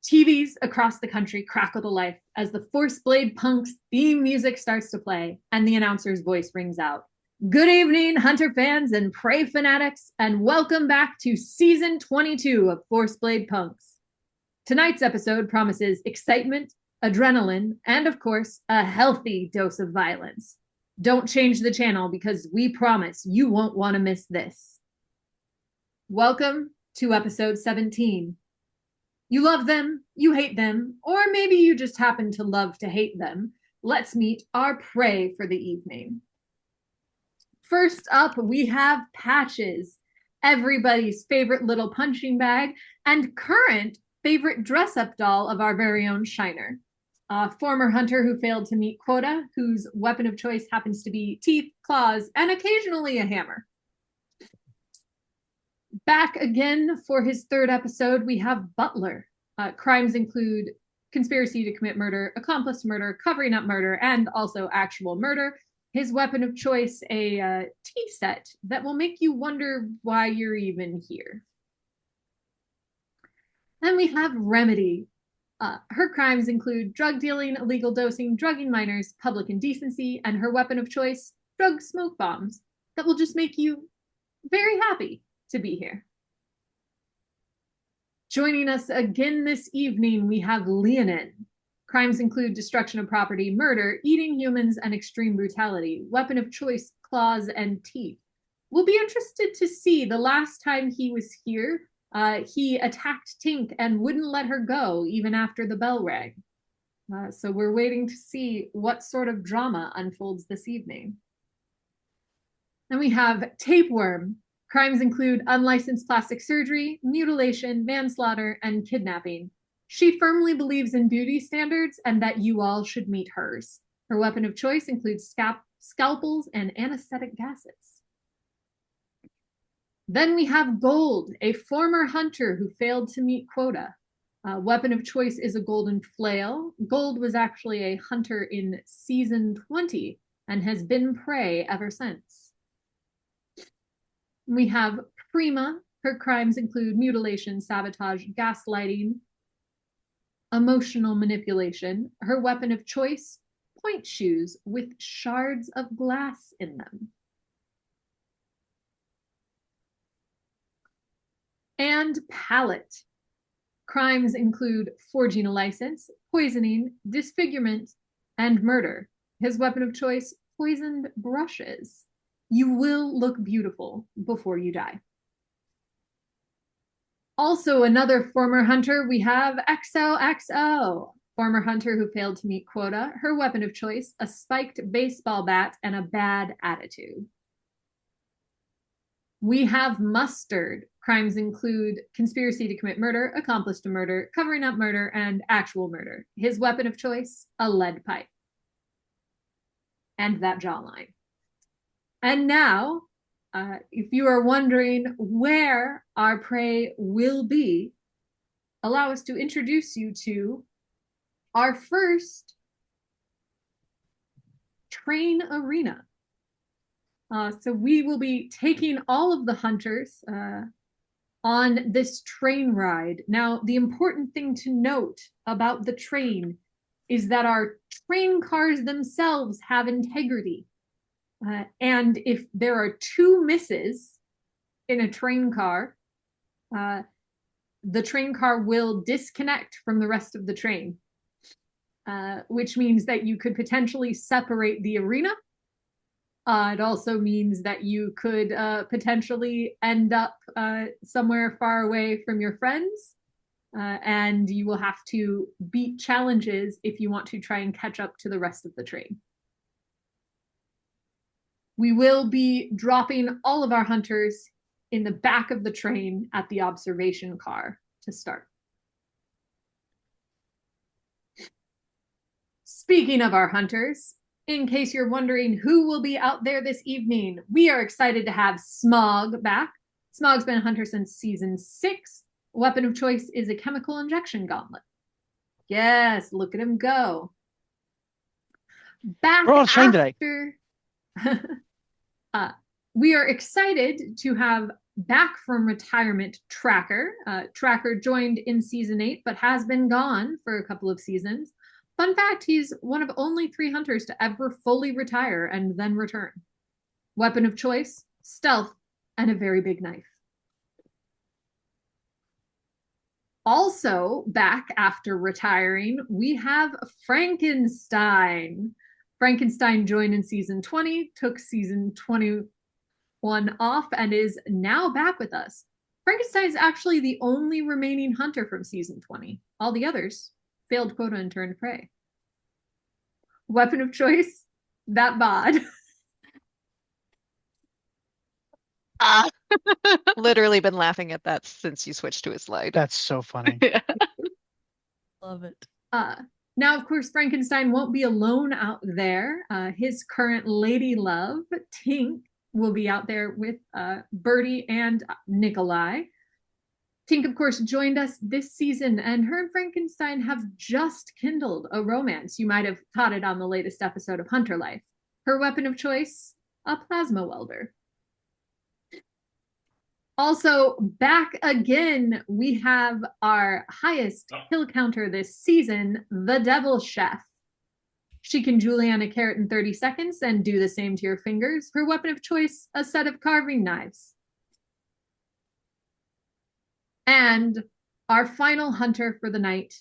TVs across the country crackle to life as the Force Blade Punk's theme music starts to play and the announcer's voice rings out. Good evening, Hunter fans and Prey fanatics, and welcome back to Season 22 of Force Blade Punks. Tonight's episode promises excitement, adrenaline, and of course, a healthy dose of violence. Don't change the channel because we promise you won't want to miss this. Welcome to episode 17. You love them, you hate them, or maybe you just happen to love to hate them. Let's meet our prey for the evening. First up, we have Patches, everybody's favorite little punching bag and current favorite dress-up doll of our very own Shiner. A former hunter who failed to meet quota, whose weapon of choice happens to be teeth, claws, and occasionally a hammer. Back again for his third episode, we have Butler. Crimes include conspiracy to commit murder, accomplice murder, covering up murder, and also actual murder. His weapon of choice, a tea set that will make you wonder why you're even here. Then we have Remedy. Her crimes include drug dealing, illegal dosing, drugging minors, public indecency, and her weapon of choice, drug smoke bombs that will just make you very happy to be here. Joining us again this evening, we have Leonin. Crimes include destruction of property, murder, eating humans, and extreme brutality. Weapon of choice, claws, and teeth. We'll be interested to see the last time he was here. He attacked Tink and wouldn't let her go even after the bell rang. So we're waiting to see what sort of drama unfolds this evening. Then we have Tapeworm. Crimes include unlicensed plastic surgery, mutilation, manslaughter, and kidnapping. She firmly believes in beauty standards and that you all should meet hers. Her weapon of choice includes scalpels and anesthetic gases. Then we have Gold, a former hunter who failed to meet quota. Weapon of choice is a golden flail. Gold was actually a hunter in season 20 and has been prey ever since. We have Prima. Her crimes include mutilation, sabotage, gaslighting, emotional manipulation. Her weapon of choice, point shoes with shards of glass in them. And Palette. Crimes include forging a license, poisoning, disfigurement, and murder. His weapon of choice, poisoned brushes. You will look beautiful before you die. Also, another former hunter, we have XOXO, former hunter who failed to meet quota. Her weapon of choice, a spiked baseball bat and a bad attitude. We have Mustard. Crimes include conspiracy to commit murder, accomplice to murder, covering up murder, and actual murder. His weapon of choice, a lead pipe. And that jawline. And now, if you are wondering where our prey will be, allow us to introduce you to our first train arena. So we will be taking all of the hunters on this train ride. Now, the important thing to note about the train is that our train cars themselves have integrity. And if there are two misses in a train car, the train car will disconnect from the rest of the train, which means that you could potentially separate the arena. It also means that you could potentially end up somewhere far away from your friends, and you will have to beat challenges if you want to try and catch up to the rest of the train. We will be dropping all of our hunters in the back of the train at the observation car to start. Speaking of our hunters, in case you're wondering who will be out there this evening, we are excited to have Smog back. Smog's been a hunter since season 6. Weapon of choice is a chemical injection gauntlet. Yes, look at him go. Back We're on train after... today. We are excited to have back from retirement, Tracker. Tracker joined in season 8, but has been gone for a couple of seasons. Fun fact, he's one of only 3 hunters to ever fully retire and then return. Weapon of choice, stealth, and a very big knife. Also back after retiring, we have Frankenstein. Frankenstein joined in season 20, took season 21 off, and is now back with us. Frankenstein is actually the only remaining hunter from season 20. All the others failed quota and turned prey. Weapon of choice, that bod. Literally been laughing at that since you switched to a slide. That's so funny. Love it. Now, of course, Frankenstein won't be alone out there. His current lady love, Tink, will be out there with Birdie and Nikolai. Tink, of course, joined us this season, and her and Frankenstein have just kindled a romance. You might have caught it on the latest episode of Hunter Life. Her weapon of choice, a plasma welder. Also, back again, we have our highest kill counter this season, the Devil Chef. She can julienne a carrot in 30 seconds and do the same to your fingers. Her weapon of choice, a set of carving knives. And our final hunter for the night,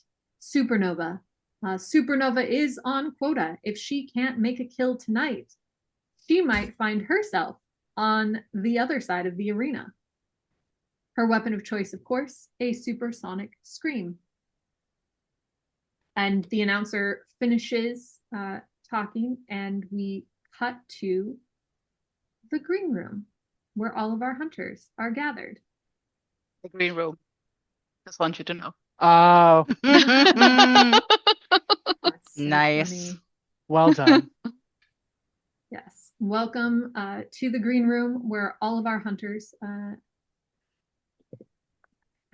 Supernova. Supernova is on quota. If she can't make a kill tonight, she might find herself on the other side of the arena. Her weapon of choice, of course, a supersonic scream. And the announcer finishes talking, and we cut to the green room where all of our hunters are gathered. The green room. Just want you to know. Oh, That's so Nice. funny. well done. Yes. Welcome to the green room where all of our hunters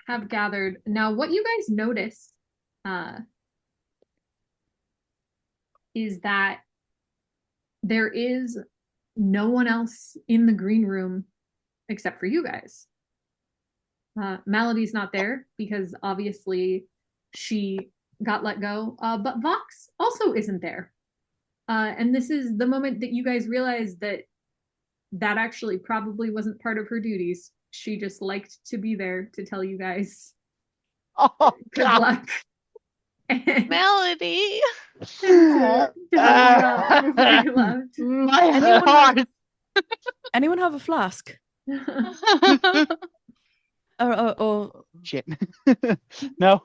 have gathered. Now, what you guys notice is that there is no one else in the green room except for you guys. Melody's not there because obviously she got let go, but Vox also isn't there. And this is the moment that you guys realize that actually probably wasn't part of her duties. She just liked to be there to tell you guys Oh, good God. luck. And Melody. to help you out before you left. My Anyone- heart. Anyone have a flask? Or Shit. No.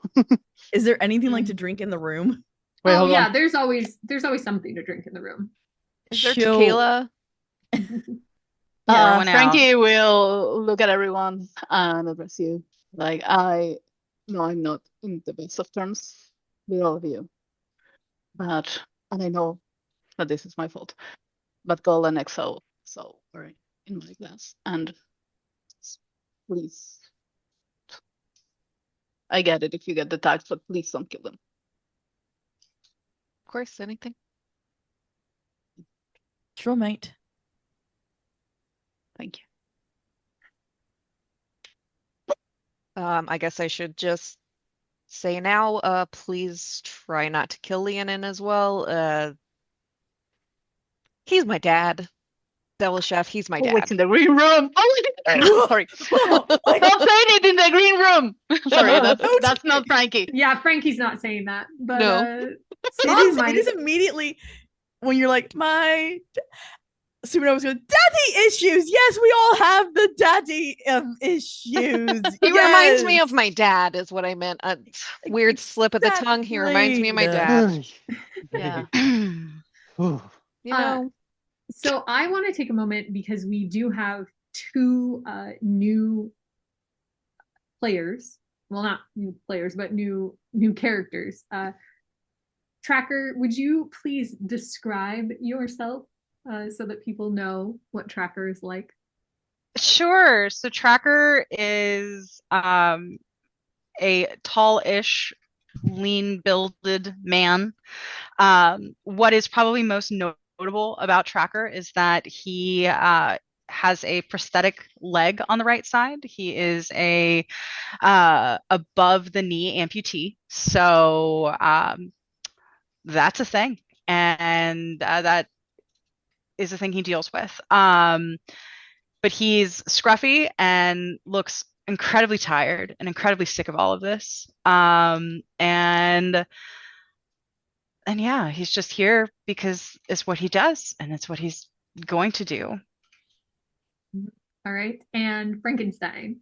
is there anything like to drink in the room? Wait, Oh hold yeah, on. there's always something to drink in the room. Is there She'll- tequila? Uh, Everyone out. Frankie will look at everyone and address you. Like, I know I'm not in the best of terms with all of you. And I know that this is my fault. But Gold and EXO are in my class. And please. I get it if you get the tags, but please don't kill them. Of course, anything. Sure, mate. Thank you. I guess I should just say now, please try not to kill Leonin as well. He's my dad. Devil Chef, he's my Oh, it's dad. in the green room. Oh, sorry. Stop saying it in the green room. Sorry, that's not Frankie. Yeah, Frankie's not saying that, but No. It is immediately when you're like, my Supernova's going, daddy issues. Yes, we all have the daddy issues. He reminds me of my dad, is what I meant. A weird slip of the tongue. He reminds me of my dad. Yeah. Ooh. You know, So I want to take a moment because we do have 2 new players. Well, not new players, but new characters. Tracker, would you please describe yourself so that people know what Tracker is like? Sure. So Tracker is a tall-ish, lean-builded man. What is probably most notable about Tracker is that he has a prosthetic leg on the right side. He is a above the knee amputee. So that's a thing. And that is a thing he deals with. But he's scruffy and looks incredibly tired and incredibly sick of all of this. And yeah, he's just here because it's what he does and it's what he's going to do. All right. And Frankenstein.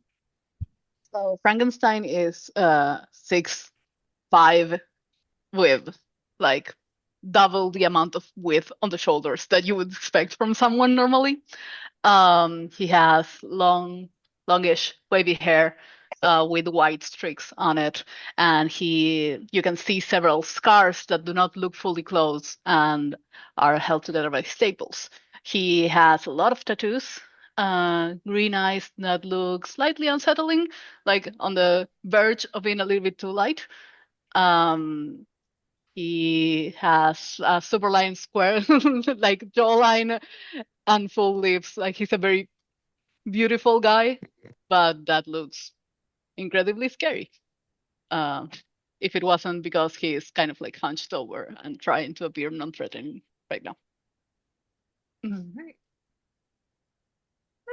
So Frankenstein is 6'5" with like double the amount of width on the shoulders that you would expect from someone normally. He has longish, wavy hair with white streaks on it, and you can see several scars that do not look fully closed and are held together by staples. He has a lot of tattoos, green eyes that look slightly unsettling, like on the verge of being a little bit too light. He has a superline square, like jawline and full lips. Like he's a very beautiful guy, but that looks incredibly scary. If it wasn't because he's kind of like hunched over and trying to appear non-threatening right now. All right.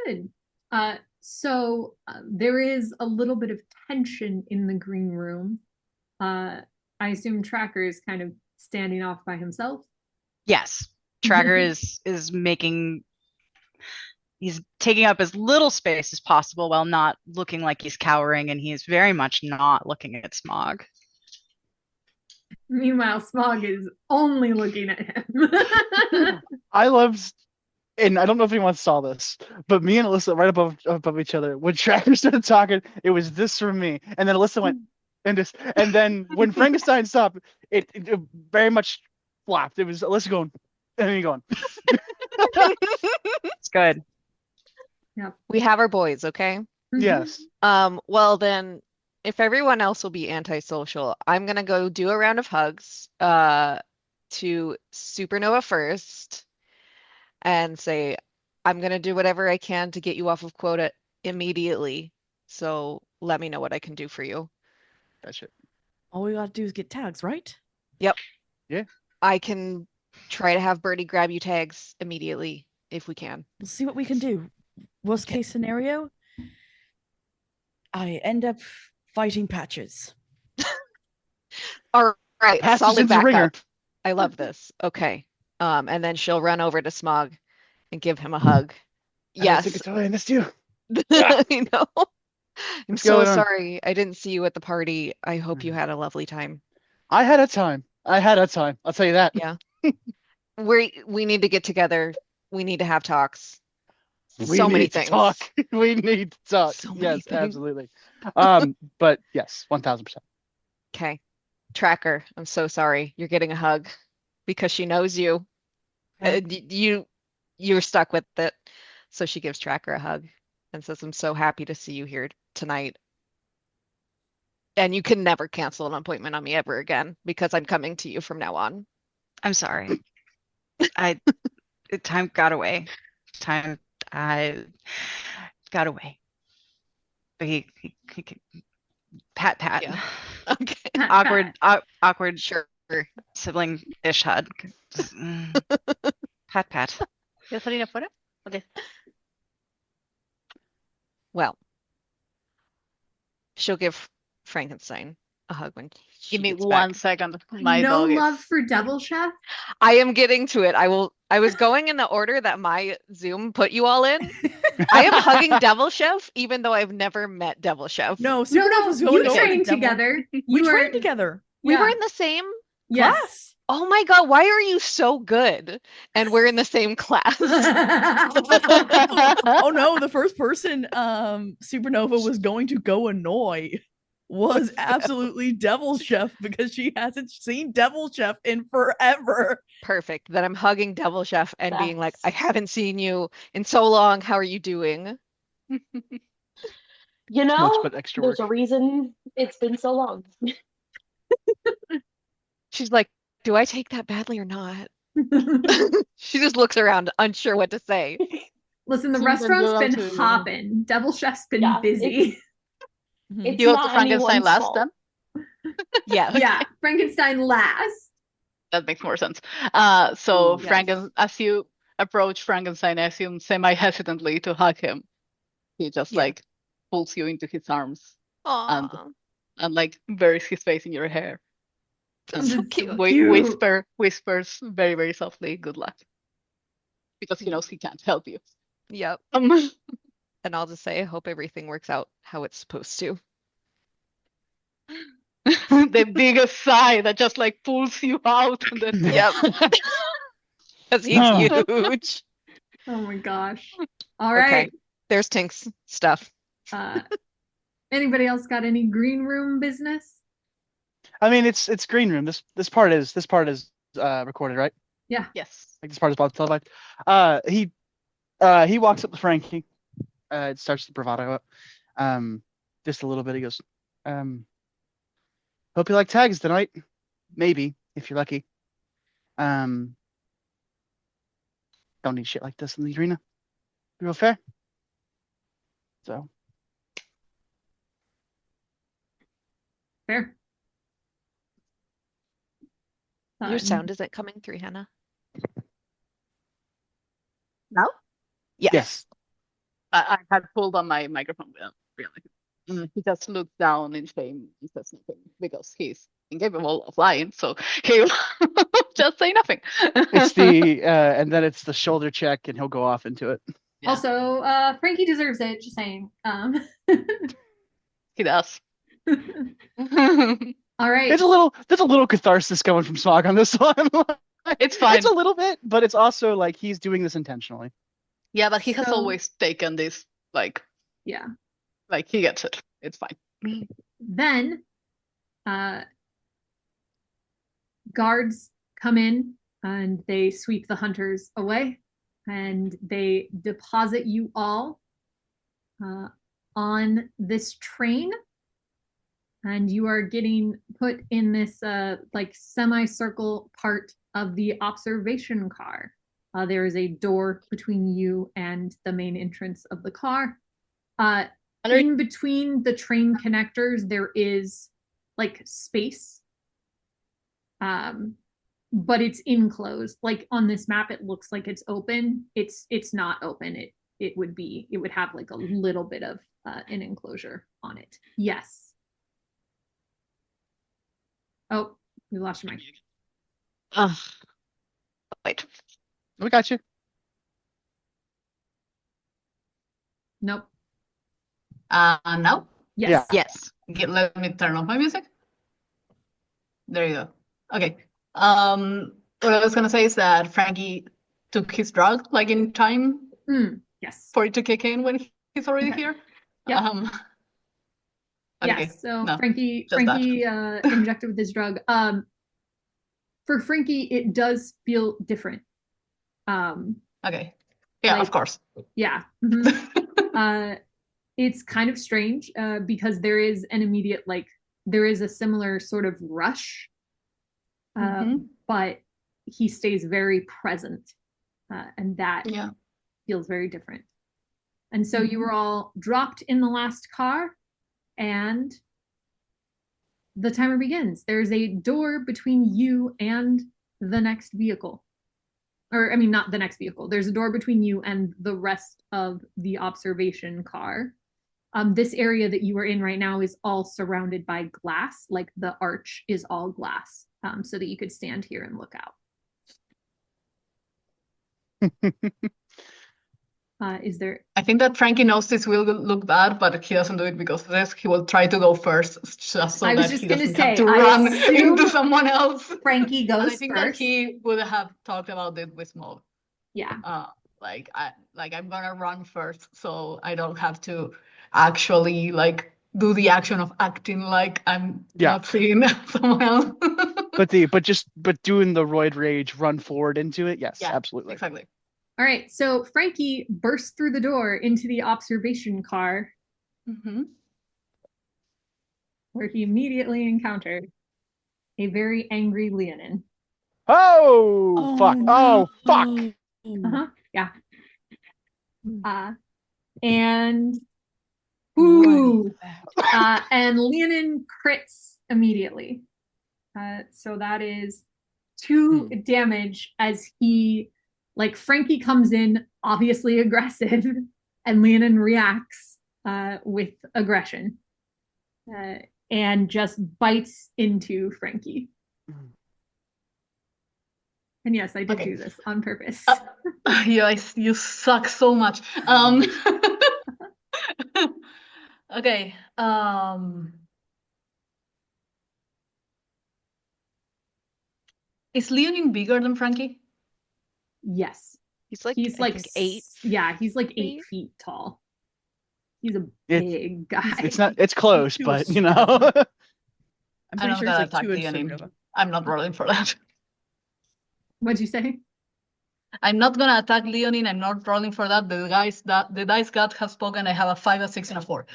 Good. So there is a little bit of tension in the green room. I assume Tracker is kind of standing off by himself. Yes, Tracker is making. He's taking up as little space as possible while not looking like he's cowering, and he's very much not looking at Smog. Meanwhile, Smog is only looking at him. I love, and I don't know if anyone saw this, but me and Alyssa right above each other. When Tracker started talking, it was this for me, and then Alyssa went, and then when Frankenstein stopped, it very much flopped. It was Alyssa going, and then you going. It's good. Yeah. We have our boys, okay? Yes. Well then, if everyone else will be antisocial, I'm gonna go do a round of hugs to Supernova first and say, I'm gonna do whatever I can to get you off of quota immediately. So let me know what I can do for you. That's it. All we gotta do is get tags, right? Yep. Yeah. I can try to have Birdie grab you tags immediately if we can. We'll see what we can do. Worst case scenario, I end up fighting Patches. All right, Patches solid is the ringer. backup. I love this. Okay. And then she'll run over to Smog and give him a hug. Yes. I missed you. I know. I'm What's so going on? sorry. I didn't see you at the party. I hope you had a lovely time. I had a time. I'll tell you that. Yeah. We need to get together. We need to have talks. We So many need to things. talk. We need to talk. So many Yes, things. absolutely. But yes, 1000%. Okay. Tracker, I'm so sorry. You're getting a hug because she knows you. You're stuck with it. So she gives Tracker a hug and says, I'm so happy to see you here tonight. And you can never cancel an appointment on me ever again because I'm coming to you from now on. I'm sorry. Time got away. I got away. He pat. Yeah. Okay. Awkward Sure. sibling-ish hug. Pat. ¿Quieres salir afuera? Okay. Well, she'll give Frankenstein a hug when she Give me gets 1 back. second. My no dog love is... for Devil Chef. I am getting to it. I was going in the order that my Zoom put you all in. I am hugging Devil Chef, even though I've never met Devil Chef. No, No, Supernova's you going over trained to Devil. together. We You were trained together. We were Yeah. in the same Yes. class. Oh my God, why are you so good? And we're in the same class. Oh no, the first person Supernova was going to go annoy was absolutely Devil Chef because she hasn't seen Devil Chef in forever. Perfect. That I'm hugging Devil Chef and being like, I haven't seen you in so long. How are you doing? You know, Much but extra there's work. a reason it's been so long. She's like, do I take that badly or not? She just looks around, unsure what to say. Listen, the He restaurant's went been to- hopping. Devil Chef's been Yeah, busy. It's You go to not Frankenstein anyone's last fault. then? Yeah. Yeah, Frankenstein last. That makes more sense. Yes. As you approach Frankenstein, I assume semi-hesitantly to hug him. He just Yeah. like pulls you into his arms Aw, and like buries his face in your hair. that's so That's cute. so cute. Whispers very, very softly, good luck. Because he knows he can't help you. Yep. Um, And I'll just say, I hope everything works out how it's supposed to. the biggest sigh that just like pulls you out. And then Yep. Because he's No. huge. Oh my gosh. All Okay. right. There's Tink's stuff. Anybody else got any green room business? I mean, it's green room. This part is recorded, right? Yeah. Yes. Like this part is televised. He walks up to Frankie. It starts the bravado up. Just a little bit. He goes, hope you like tags tonight. Maybe, if you're lucky. Don't need shit like this in the arena. Be real fair. So Fair. Your sound isn't coming through, Hannah. Now? yes. I had pulled on my microphone without realizing. He just looks down in shame and says nothing because he's incapable of lying, so he'll just say nothing. It's the and then it's the shoulder check, and he'll go off into it. Yeah. Also, Frankie deserves it, just saying. He does. All right. There's a little catharsis coming from Smog on this one. It's fine. It's a little bit, but it's also like he's doing this intentionally. Yeah, but he has So- always taken this Yeah. like he gets it. It's fine. Then guards come in and they sweep the hunters away and they deposit you all on this train, and you are getting put in this like semicircle part of the observation car. There is a door between you and the main entrance of the car. In between the train connectors, there is like space, but it's enclosed. Like on this map, it looks like it's open. It's not open. It would have like a little bit of an enclosure on it. Yes. Oh, we lost your mic. Wait. We got you. Nope. No? Yes. Yeah. Yes. Let me turn off my music. There you go. Okay. What I was gonna say is that Frankie took his drug like in time Yes. for it to kick in when he's already Okay. here. Yep. Okay. Yes. So No, Frankie just that. injected with his drug. For Frankie, it does feel different. Okay. Yeah, Like- of course. Yeah. Mhm. It's kind of strange because there is an immediate there is a similar sort of rush, but he stays very present, and that Yeah. feels very different. And so you were all dropped in the last car, and the timer begins. There's a door between you and the next vehicle. Or, I mean, not the next vehicle. There's a door between you and the rest of the observation car. This area that you are in right now is all surrounded by glass. Like the arch is all glass, so that you could stand here and look out. Is there? I think that Frankie knows this will look bad, but he doesn't do it because of this. He will try to go first, just so I was that just he gonna doesn't have say, to I run assume into someone else. Frankie And goes I think that first. he would have talked about it with Smog. Yeah. I'm gonna run first, so I don't have to actually do the action of acting like I'm not seeing someone else. But doing the roid rage run forward into it. Yes, Yeah, absolutely. exactly. All right. So Frankie bursts through the door into the observation car, where he immediately encountered a very angry Leonin. Oh fuck! Oh fuck! Yeah. And ooh, and Leonin crits immediately. So that is 2 damage as he, like, Frankie comes in obviously aggressive, and Leonin reacts with aggression and just bites into Frankie. And yes, I did do this on purpose. You suck so much. Okay. Is Leonin bigger than Frankie? Yes. He's like, He's I like think 8. Yeah, he's like 8 feet tall. He's a big guy. It's close, but you know. I'm pretty sure it's like 2 inch Leonin. Supernova. I'm not rolling for that. What'd you say? I'm not gonna attack Leonin. I'm not rolling for that. The dice god has spoken. I have a 5, a 6, and a 4.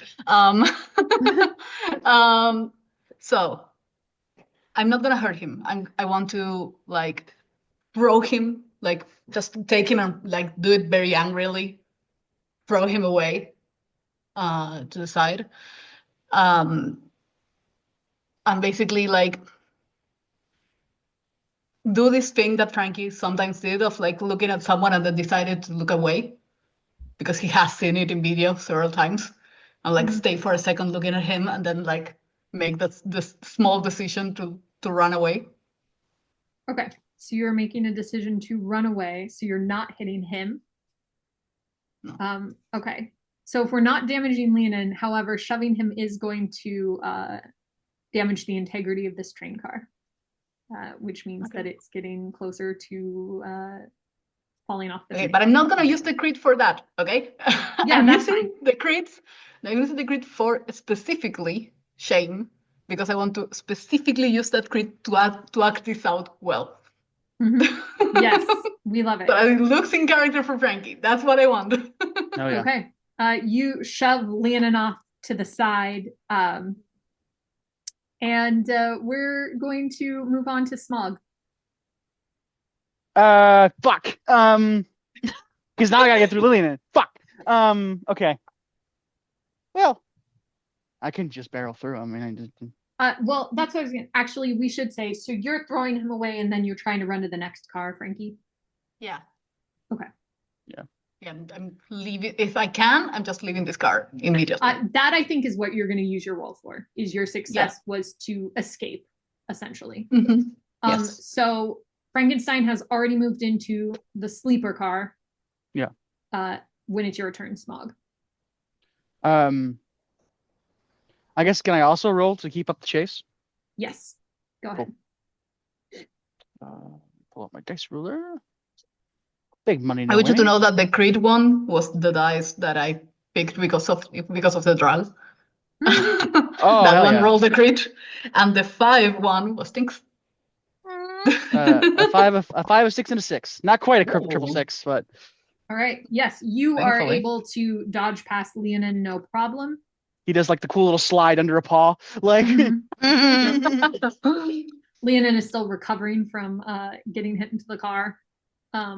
So I'm not gonna hurt him. I want to, like, throw him, like, just take him and, like, do it very angrily, throw him away to the side, and basically, like, do this thing that Frankie sometimes did of, like, looking at someone and then decided to look away because he has seen it in video several times, and, like, stay for a second looking at him and then, like, make this small decision to run away. Okay, so you're making a decision to run away, so you're not hitting him. No. Okay, so if we're not damaging Leonin, however, shoving him is going to damage the integrity of this train car, which means that it's getting closer to falling off the train. But I'm not gonna use the crit for that, okay? Yeah, I'm that's using the crits. I'm using the crit for specifically shame, because I want to specifically use that crit to act this out well. Yes, we love it. So it looks in character for Frankie. That's what I want. Oh, yeah. Okay. You shove Leonin off to the side, and we're going to move on to Smog. Fuck. Because now I gotta get through Leonin. Fuck. Okay. Well, I can just barrel through. I mean, I just. Well, that's what I was gonna. Actually, we should say. So you're throwing him away, and then you're trying to run to the next car, Frankie. Yeah. Okay. Yeah, I'm leaving. If I can, I'm just leaving this car immediately. That, I think, is what you're going to use your roll for. Is your success was to escape, essentially. Yes. So Frankenstein has already moved into the sleeper car. Yeah. When it's your turn, Smog. I guess, can I also roll to keep up the chase? Yes. Go ahead. Pull up my dice ruler. Big money. I want you to know that the crit one was the dice that I picked because of the drug. That one rolled the crit, and the 5 one was Tink's. a 5, a 6, and a 6. Not quite a triple 6, but. All right. Yes, you are able to dodge past Leonin, no problem. He does, like, the cool little slide under a paw, like. Leonin is still recovering from getting hit into the car.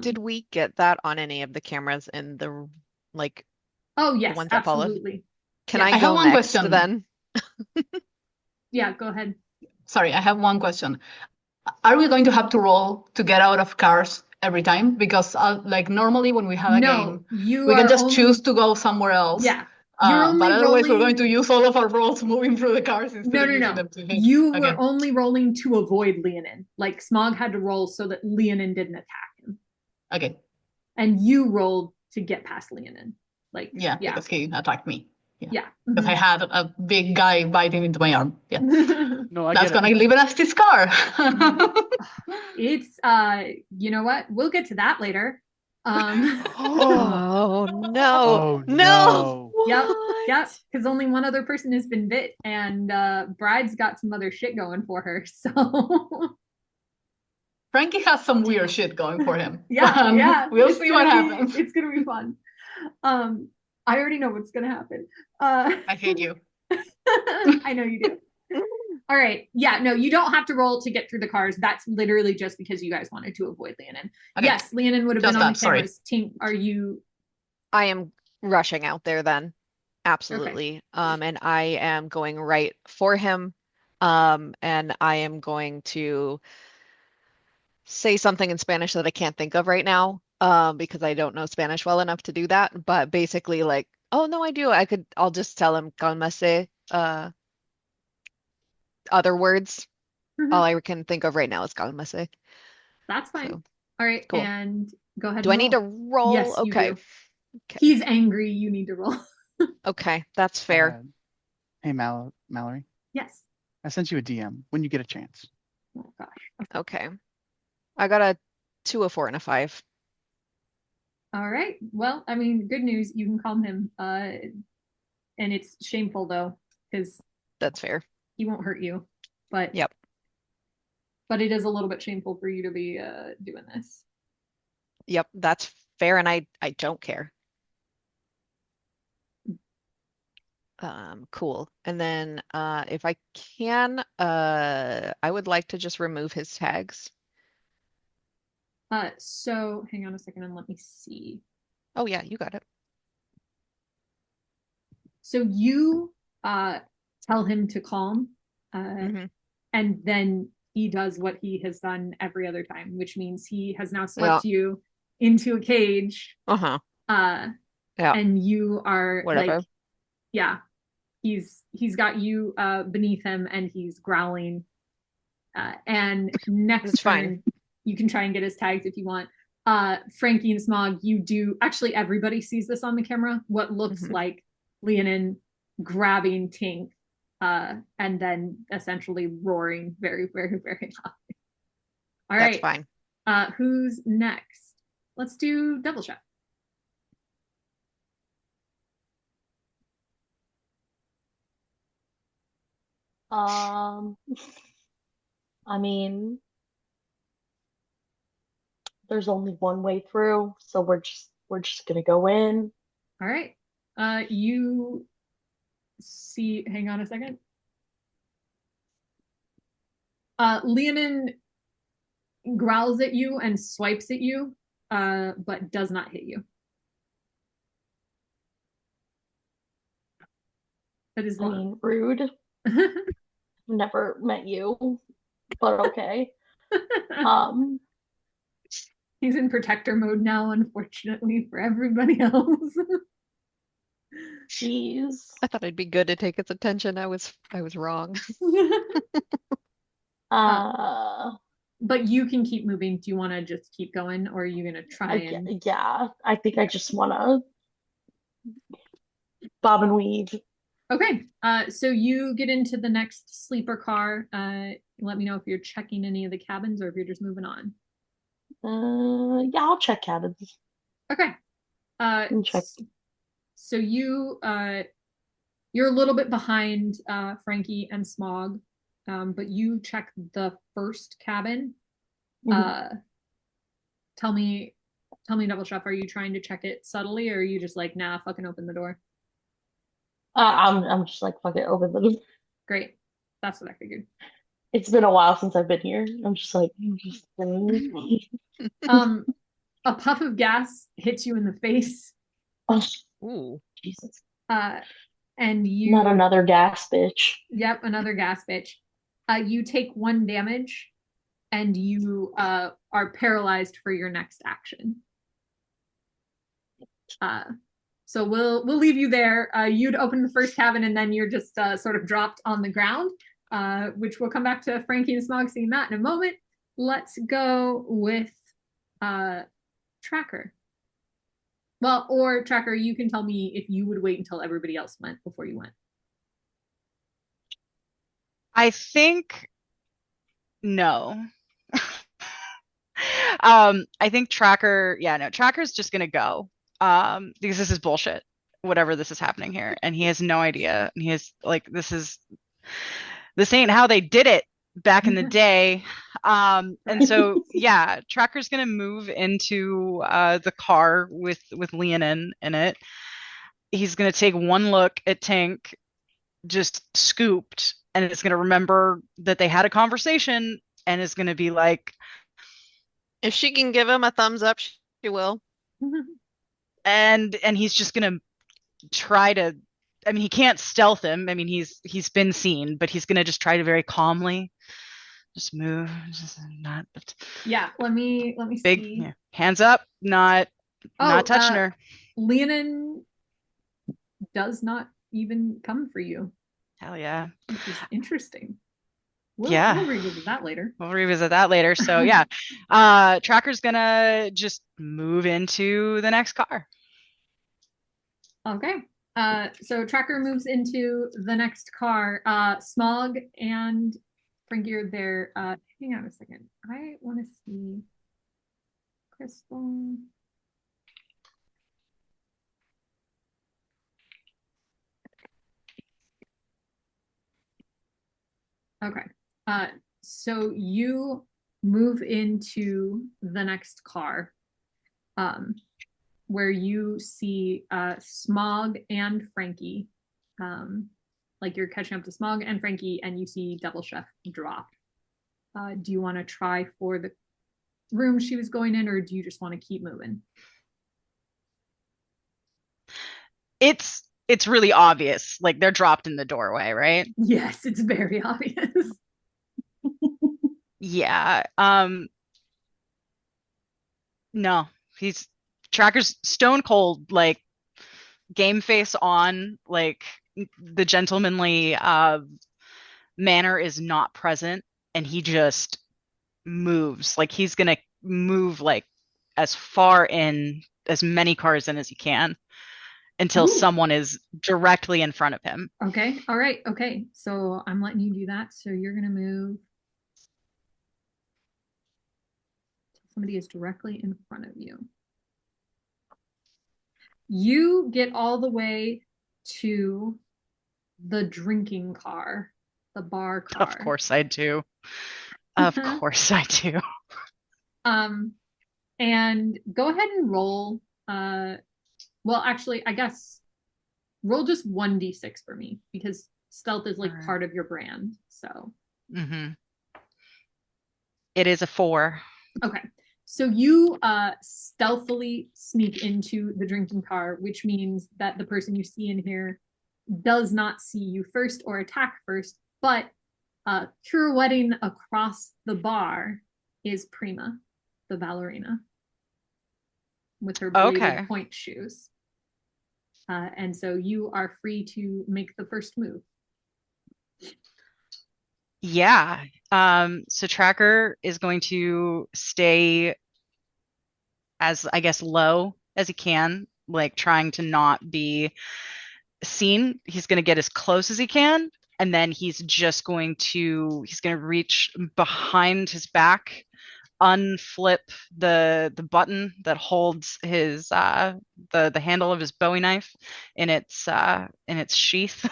Did we get that on any of the cameras in the, like? Oh yes, the ones that absolutely. Can I go next then? Yeah, go ahead. Sorry, I have one question. Are we going to have to roll to get out of cars every time? Because like normally when we have a game, we can just choose to go somewhere else. Yeah. But otherwise we're going to use all of our rolls moving through the cars instead of using them to hit. You were only rolling to avoid Leonin. Like, Smog had to roll so that Leonin didn't attack him. Okay. And you rolled to get past Leonin. Like, because he attacked me. Yeah. Because I had a big guy biting into my arm. Yeah. No, that's gonna leave it as this car. It's you know what? We'll get to that later. Oh no. Yep. Because only one other person has been bit, and Bride's got some other shit going for her. So Frankie has some weird shit going for him. Yeah. We'll see what happens. It's gonna be fun. I already know what's gonna happen. I hate you. I know you do. All right. Yeah, no, you don't have to roll to get through the cars. That's literally just because you guys wanted to avoid Leonin. Okay. Yes, Leonin would have been on the cameras. Tink, are you I am rushing out there then. Absolutely. And I am going right for him. And I am going to say something in Spanish that I can't think of right now, because I don't know Spanish well enough to do that. But basically, like, oh no, I do. I'll just tell him calmase, other words. All I can think of right now is calmase. That's fine. So, All right, cool. and go ahead Do and I need to roll. roll? Yes, you Okay. do. He's angry. You need to roll. Okay, that's fair. Hey, Mallory, Yes. I sent you a DM when you get a chance. Oh gosh. Okay. I got a 2, a 4, and a 5. All right. Well, I mean, good news. You can calm him. And it's shameful though, because That's fair. he won't hurt you. But Yep. But it is a little bit shameful for you to be doing this. Yep, that's fair, and I don't care. Cool. And then if I can, I would like to just remove his tags. So hang on a second and let me see. Oh yeah, you got it. So you tell him to calm, Mhm. and then he does what he has done every other time, which means he has now Yeah. swept you into a cage, Uh-huh. yeah, and you are Whatever. like, yeah, he's got you beneath him, and he's growling. And next It's fine. turn, you can try and get his tags if you want. Frankie and Smog, you do actually. Everybody sees this on the camera. What looks Mhm. like Leonin grabbing Tink, and then essentially roaring very, very, very loud. All That's right. fine. Who's next? Let's do Devil Chef. I mean, there's only one way through, so we're just gonna go in. All right. You see, hang on a second. Leonin growls at you and swipes at you, but does not hit you. That is I mean, rude. Never met you, but okay. He's in protector mode now, unfortunately for everybody else. Jeez. I thought I'd be good to take his attention. I was wrong. But you can keep moving. Do you want to just keep going, or are you gonna try and? Yeah, I think I just wanna bob and weave. Okay. So you get into the next sleeper car. Let me know if you're checking any of the cabins or if you're just moving on. Yeah, I'll check cabins. Okay. Check. So you're a little bit behind Frankie and Smog, but you check the first cabin. Tell me, Double Chef, are you trying to check it subtly, or are you just like, nah, fucking open the door? I'm just like, fuck it, open the door. Great. That's what I figured. It's been a while since I've been here. I'm just like, a puff of gas hits you in the face. Oh, Ooh. Jesus. And you Not another gas bitch. Yep, another gas bitch. You take 1 damage, and you are paralyzed for your next action. So we'll leave you there. You'd open the first cabin, and then you're just sort of dropped on the ground, which we'll come back to Frankie and Smog seeing that in a moment. Let's go with Tracker. Well, or Tracker, you can tell me if you would wait until everybody else went before you went. I think no. I think Tracker's just gonna go. Because this is bullshit, whatever this is happening here. And he has no idea. And he has like this ain't how they did it back in the day. And so yeah, Tracker's gonna move into the car with Leonin in it. He's gonna take one look at Tink, just scooped, and it's gonna remember that they had a conversation, and is gonna be like, if she can give him a thumbs up, she will. and he's just gonna try to. I mean, he can't stealth him. I mean, he's been seen, but he's gonna just try to very calmly just move. Just not Yeah, let me big see. yeah, hands up, not touching her. Leonin does not even come for you, Hell yeah. which is interesting. We'll revisit that later. We'll revisit that later. So yeah, Tracker's gonna just move into the next car. Okay. So Tracker moves into the next car. Smog and Frankie are there. Hang on a second. I want to see Crystal. Okay. So you move into the next car, where you see Smog and Frankie. Like you're catching up to Smog and Frankie, and you see Devil Chef drop. Do you want to try for the room she was going in, or do you just want to keep moving? It's really obvious. Like they're dropped in the doorway, right? Yes, it's very obvious. Yeah. No, he's Tracker's stone cold, like game face on, like the gentlemanly manner is not present, and he just moves. Like he's gonna move like as far in as many cars in as he can until Ooh. someone is directly in front of him. Okay. All right. Okay. So I'm letting you do that. So you're gonna move. Somebody is directly in front of you. You get all the way to the drinking car, the bar car. Of course I do. Of course I do. And go ahead and roll. Well, actually, I guess roll just 1d6 for me because stealth is like part of your brand. So. It is a 4. Okay. So you stealthily sneak into the drinking car, which means that the person you see in here does not see you first or attack first, but pirouetting across the bar is Prima, the ballerina, with her bladed point shoes. And so you are free to make the first move. Yeah. So Tracker is going to stay as, I guess, low as he can, like trying to not be seen. He's going to get as close as he can, and then he's going to reach behind his back, unflip the button that holds his the handle of his Bowie knife in its sheath.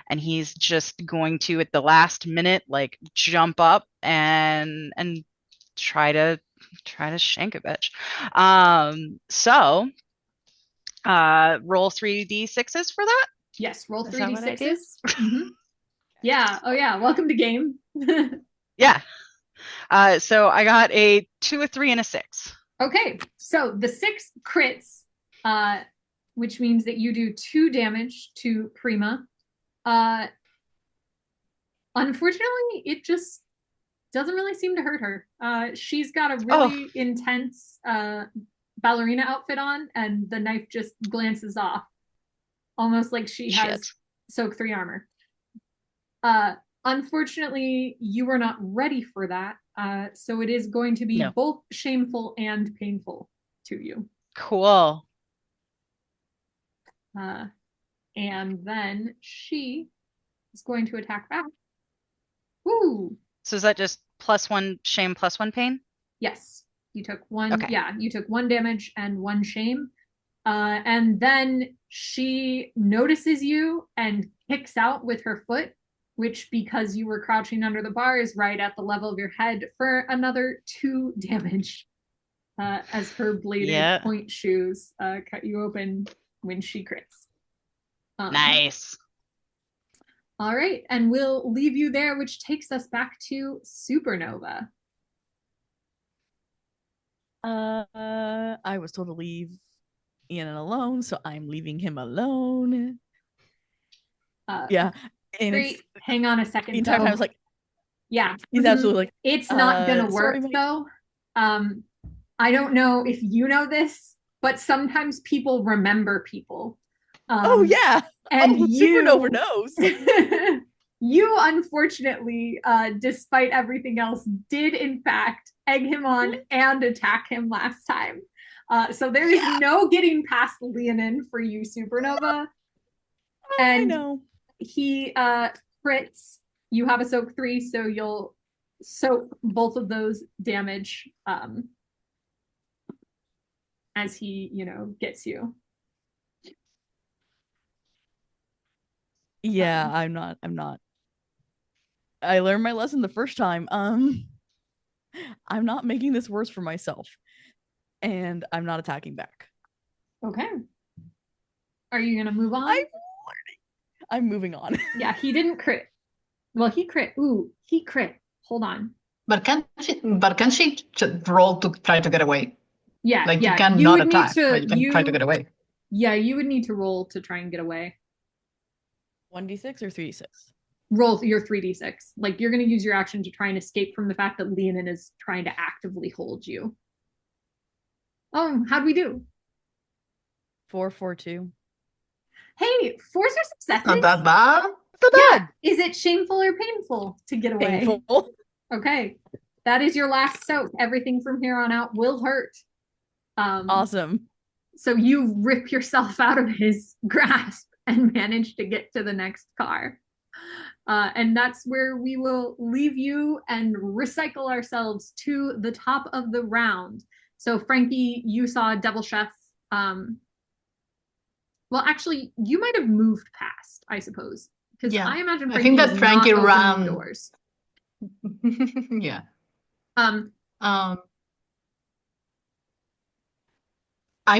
And he's just going to, at the last minute, like jump up and try to shank a bitch. So roll 3d6s for that. Yes, roll 3d6s. Mm-hmm. Yeah. Oh yeah. Welcome to game. Yeah. So I got a 2, a 3, and a 6. Okay. So the 6 crits, which means that you do 2 damage to Prima. Unfortunately, it just doesn't really seem to hurt her. She's got a really intense ballerina outfit on, and the knife just glances off, almost like she has soak 3 armor. Unfortunately, you were not ready for that, so it is going to be both shameful and painful to you. Cool. And then she is going to attack back. Woo! So is that just +1 shame, +1 pain? Yes. You took 1. Okay. Yeah, you took 1 damage and 1 shame. And then she notices you and kicks out with her foot, which, because you were crouching under the bar, is right at the level of your head for another 2 damage. As her bladed point shoes cut you open when she crits. Nice. All right, and we'll leave you there, which takes us back to Supernova. I was told to leave Leonin alone, so I'm leaving him alone. Uh, Yeah. And Great. Hang on a second. the entire time I was like, yeah, he's absolutely like, it's not gonna work sorry, though. I don't know if you know this, but sometimes people remember people. oh yeah. And Supernova knows. You unfortunately, despite everything else, did in fact egg him on and attack him last time. So there is no getting past Leonin for you, Supernova. And I know. he crits. You have a soak 3, so you'll soak both of those damage as he, gets you. Yeah, I'm not. I learned my lesson the first time. I'm not making this worse for myself. And I'm not attacking back. Okay. Are you gonna move on? I'm moving on. Yeah, he didn't crit. Well, he crit. Ooh, he crit. Hold on. But can she just roll to try to get away? Yeah, Like yeah. you can not attack, but you can try to get away. Yeah, you would need to roll to try and get away. 1d6 or 3d6? Roll your 3d6. Like you're going to use your action to try and escape from the fact that Leonin is trying to actively hold you. Oh, how'd we do? 4, 4, 2. Hey, 4s are successes. Not that bad. Yeah. Is it shameful or painful to get away? Painful. Okay. That is your last soak. Everything from here on out will hurt. Awesome. So you rip yourself out of his grasp and manage to get to the next car. And that's where we will leave you and recycle ourselves to the top of the round. So Frankie, you saw Devil Chef. Well, actually, you might have moved past, I suppose. Because I imagine Frankie, I think that Frankie ran doors. Yeah. I'm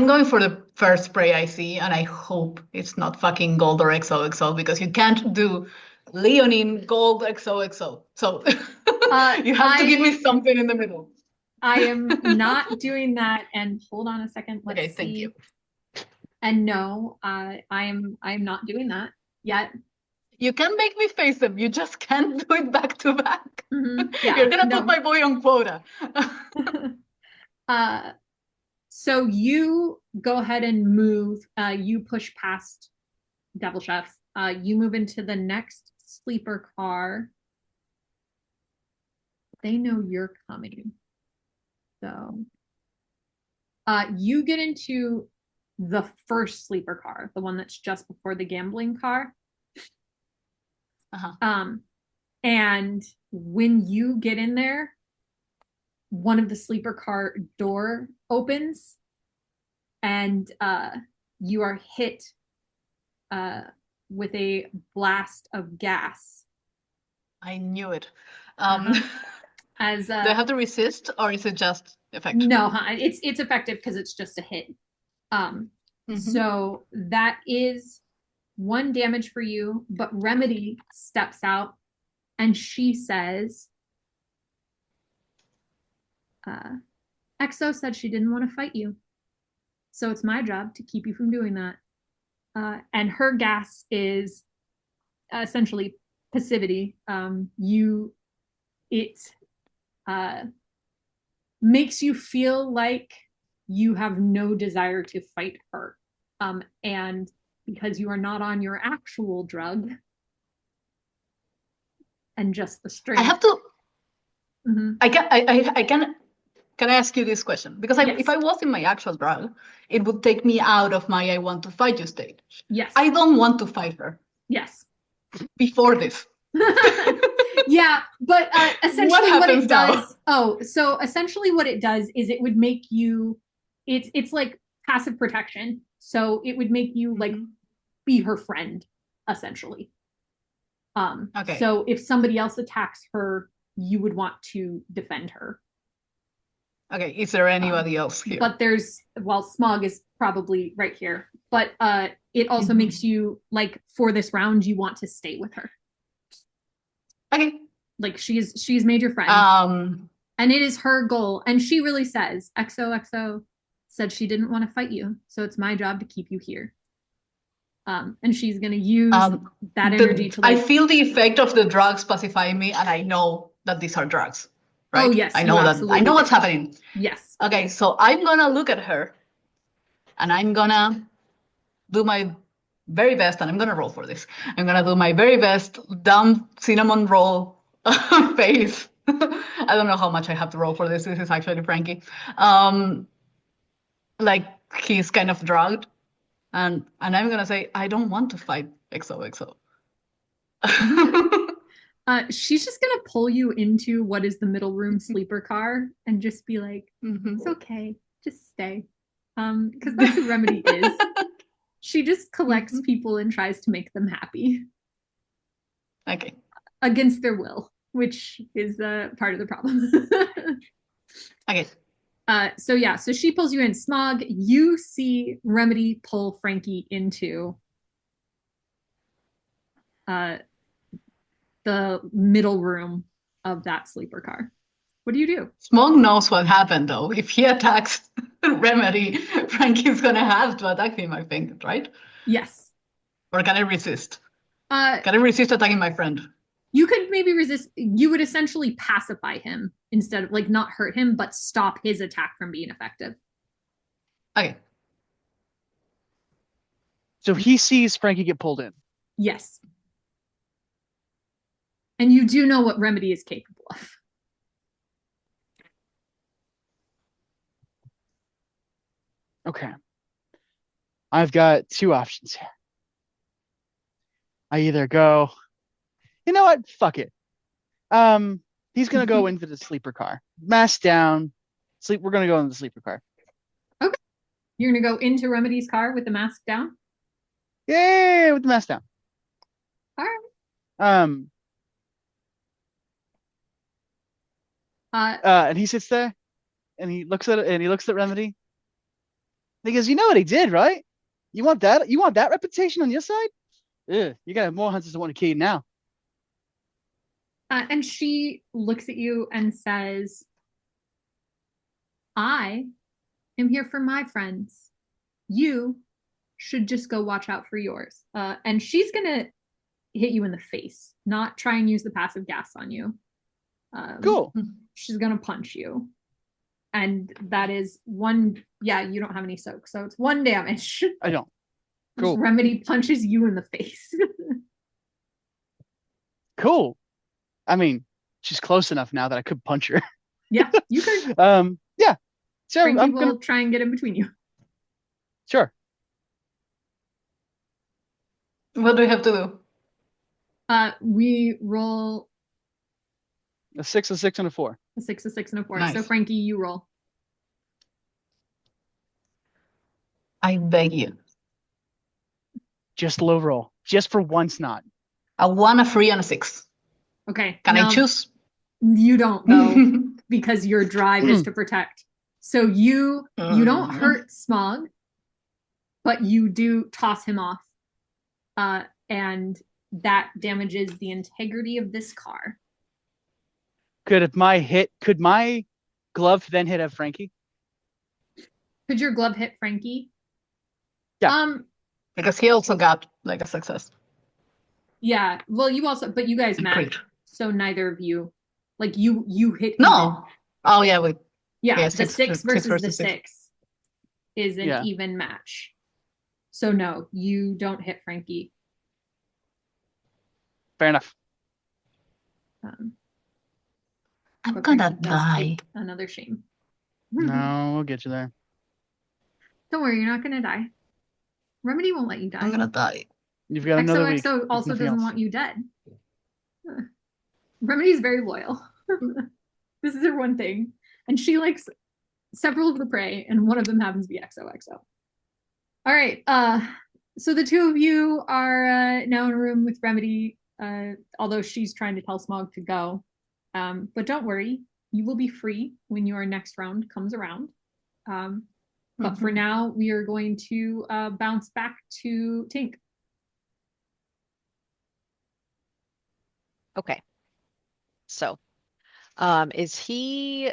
going for the first spray I see, and I hope it's not fucking gold or XOXO, because you can't do Leonin gold XOXO. So you have to give me something in the middle. I am not doing that. And hold on a second. Let's see. Thank you. And no, I am not doing that yet. You can make me face them. You just can't do it back to back. Yeah, you're gonna put my boy on quota. So you go ahead and move. You push past Devil Chef. You move into the next sleeper car. They know you're coming. So you get into the first sleeper car, the one that's just before the gambling car. And when you get in there, one of the sleeper car door opens and you are hit with a blast of gas. I knew it. As do I have to resist, or is it just effective? No, it's effective because it's just a hit. So that is 1 damage for you, but Remedy steps out and she says, Exo said she didn't want to fight you. So it's my job to keep you from doing that. And her gas is essentially passivity. It makes you feel like you have no desire to fight her. And because you are not on your actual drug and just the straight. I have to. I can I ask you this question? Because if I was in my actual drug, it would take me out of my I want to fight you state. Yes. I don't want to fight her. Yes. Before this. Yeah, but essentially what it does. Now? So essentially what it does is it would make you, it's like passive protection. So it would make you like be her friend, essentially. Okay. So if somebody else attacks her, you would want to defend her. Okay, is there anybody else here? But Smog is probably right here. But it also makes you, like, for this round, you want to stay with her. Okay. Like, she's made your friend. And it is her goal. And she really says, XOXO, said she didn't want to fight you, so it's my job to keep you here. And she's gonna use that energy to I feel the effect of the drugs pacifying me, and I know that these are drugs. Right? Oh yes, I know that. I know what's happening. Yes. Okay, so I'm gonna look at her, and I'm gonna do my very best, and I'm gonna roll for this. I'm gonna do my very best dumb cinnamon roll face. I don't know how much I have to roll for this. This is actually Frankie. Like he's kind of drugged, and I'm gonna say, I don't want to fight XOXO. She's just gonna pull you into what is the middle room sleeper car and just be like, it's okay, just stay. Because that's who Remedy is. She just collects people and tries to make them happy. Okay. Against their will, which is part of the problem. Okay. So she pulls you in. Smog, you see Remedy pull Frankie into the middle room of that sleeper car. What do you do? Smog knows what happened, though. If he attacks Remedy, Frankie's gonna have to attack him, I think, right? Yes. Or can I resist? Can I resist attacking my friend? You could maybe resist. You would essentially pacify him instead of, like, not hurt him, but stop his attack from being effective. Okay. So he sees Frankie get pulled in. Yes. And you do know what Remedy is capable of. Okay. I've got two options here. I either go, you know what? Fuck it. He's gonna go into the sleeper car. Mask down. We're gonna go in the sleeper car. Okay. You're gonna go into Remedy's car with the mask down? Yay, with the mask down. All right. And he sits there and he looks at it and he looks at Remedy. And he goes, you know what he did, right? You want that? You want that reputation on your side? Ugh, you gotta have more hunters that want to kill you now. And she looks at you and says, I am here for my friends. You should just go watch out for yours. And she's going to hit you in the face, not try and use the passive gas on you. Cool. She's going to punch you. And that is one. Yeah, you don't have any soak, so it's 1 damage. I don't. Cool. Remedy punches you in the face. Cool. I mean, she's close enough now that I could punch her. Yeah, you could. Yeah. So Frankie I'm will gonna try and get in between you. Sure. What do we have to do? We roll A 6, a 6, and a 4. a 6, a 6, and a 4. Nice. So Frankie, you roll. I beg you. Just low roll. Just for once not. A 1, a 3, and a 6. Okay. Can now, I choose? You don't though, because your drive is to protect. So you don't hurt Smog, but you do toss him off. And that damages the integrity of this car. Could my glove then hit Frankie? Could your glove hit Frankie? Yeah. Because he also got like a success. Yeah. Well, but you guys match. So neither of you, like you hit. No. Even. Oh yeah, wait. Yeah, Yeah, the 6 versus the 6 is an Yeah. even match. So no, you don't hit Frankie. Fair enough. I'm But gonna Frankie does die. take another shame. No, we'll get you there. Don't worry, you're not gonna die. Remedy won't let you die. I'm gonna die. You've got another week. XOXO also Nothing doesn't else. want you dead. Remedy's very loyal. This is her one thing. And she likes several of the prey, and one of them happens to be XOXO. All right. So the two of you are now in a room with Remedy, although she's trying to tell Smog to go. But don't worry, you will be free when your next round comes around. But for now, we are going to bounce back to Tink. Okay. So, is he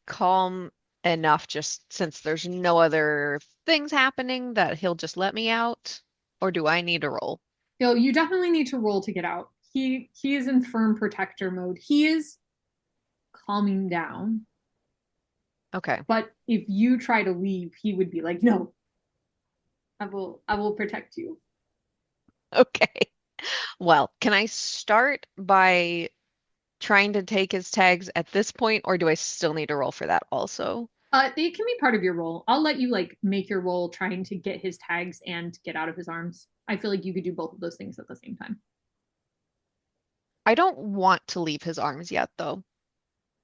calm enough just since there's no other things happening that he'll just let me out? Or do I need to roll? You definitely need to roll to get out. He is in firm protector mode. He is calming down. Okay. But if you try to leave, he would be like, "No, I will protect you." Okay. Well, can I start by trying to take his tags at this point, or do I still need to roll for that also? It can be part of your roll. I'll let you like make your roll trying to get his tags and get out of his arms. I feel like you could do both of those things at the same time. I don't want to leave his arms yet, though.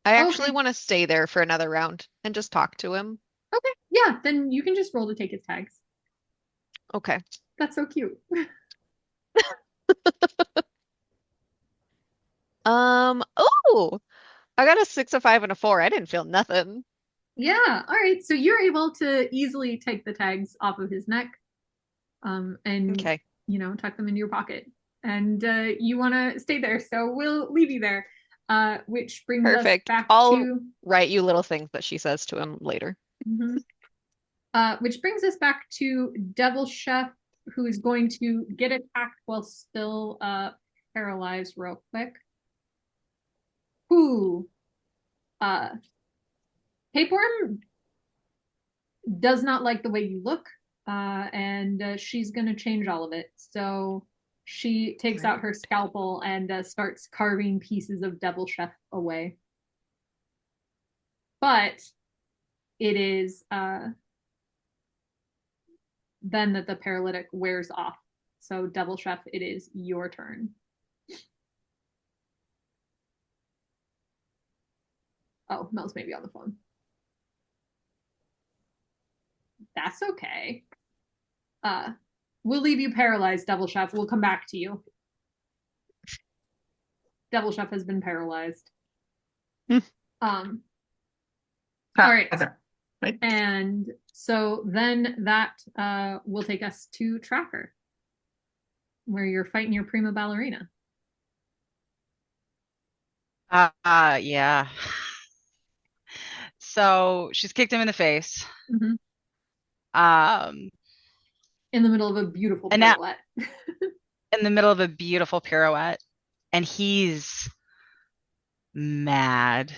I actually Okay. want to stay there for another round and just talk to him. Okay. Yeah, then you can just roll to take his tags. Okay. That's so cute. Oh, I got a 6, a 5, and a 4. I didn't feel nothing. Yeah. All right. So you're able to easily take the tags off of his neck, and Okay. tuck them into your pocket. And you want to stay there, so we'll leave you there. Which brings Perfect. us back I'll to write you little things that she says to him later. Which brings us back to Devil Chef, who is going to get attacked while still paralyzed real quick. Who Tapeworm does not like the way you look, and she's going to change all of it. So she takes out her scalpel and starts carving pieces of Devil Chef away. But it is then that the paralytic wears off. So Devil Chef, it is your turn. Oh, Mel's maybe on the phone. That's okay. We'll leave you paralyzed, Devil Chef. We'll come back to you. Devil Chef has been paralyzed. All right. Right. And so then that will take us to Tracker, where you're fighting your prima ballerina. Yeah. So she's kicked him in the face. Mhm. Um, In the middle of a beautiful And now- pirouette. in the middle of a beautiful pirouette, and he's mad.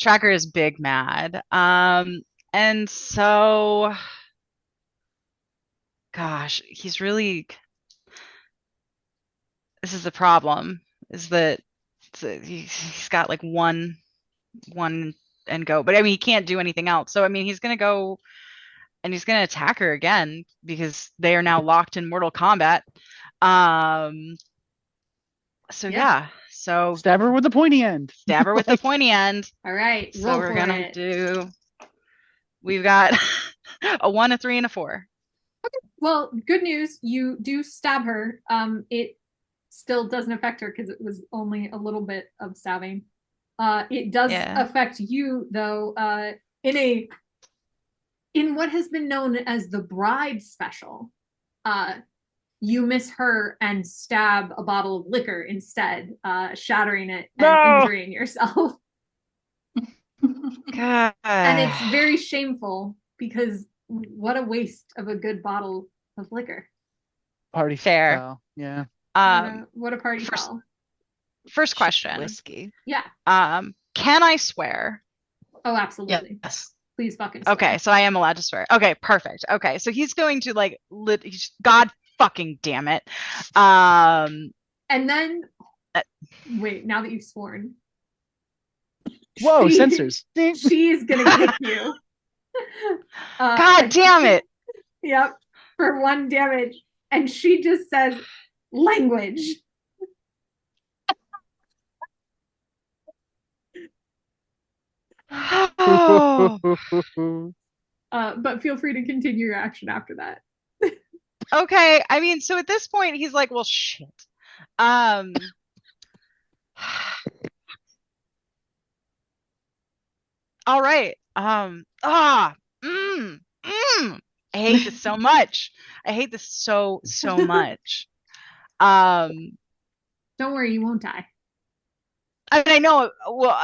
Tracker is big mad. And so, gosh, he's really. This is the problem. Is that he's got like one and go, but I mean he can't do anything else. So I mean he's gonna go and he's gonna attack her again because they are now locked in Mortal Kombat. So yeah. So Stab her with the pointy end. stab her with the pointy end. All right. So roll we're for gonna it. do. We've got a 1, a 3, and a 4. Well, good news. You do stab her. It still doesn't affect her because it was only a little bit of stabbing. It does affect you though. In what has been known as the bride special, you miss her and stab a bottle of liquor instead, shattering it and injuring yourself. God. And it's very shameful because what a waste of a good bottle of liquor. Party Fair. foul. Yeah. What a party foul. First question. Whiskey. Yeah. Can I swear? Oh, absolutely. Yes. Please fucking swear. Okay, so I am allowed to swear. Okay, perfect. Okay, so he's going to like God fucking damn it. And then wait, now that you've sworn. Whoa, censors. She's gonna kick you. God damn it. Yep. For 1 damage. And she just says language. Oh. But feel free to continue your action after that. Okay, I mean, so at this point he's like, well, shit. All right. I hate this so much. I hate this so much. Don't worry, you won't die. I know. Well,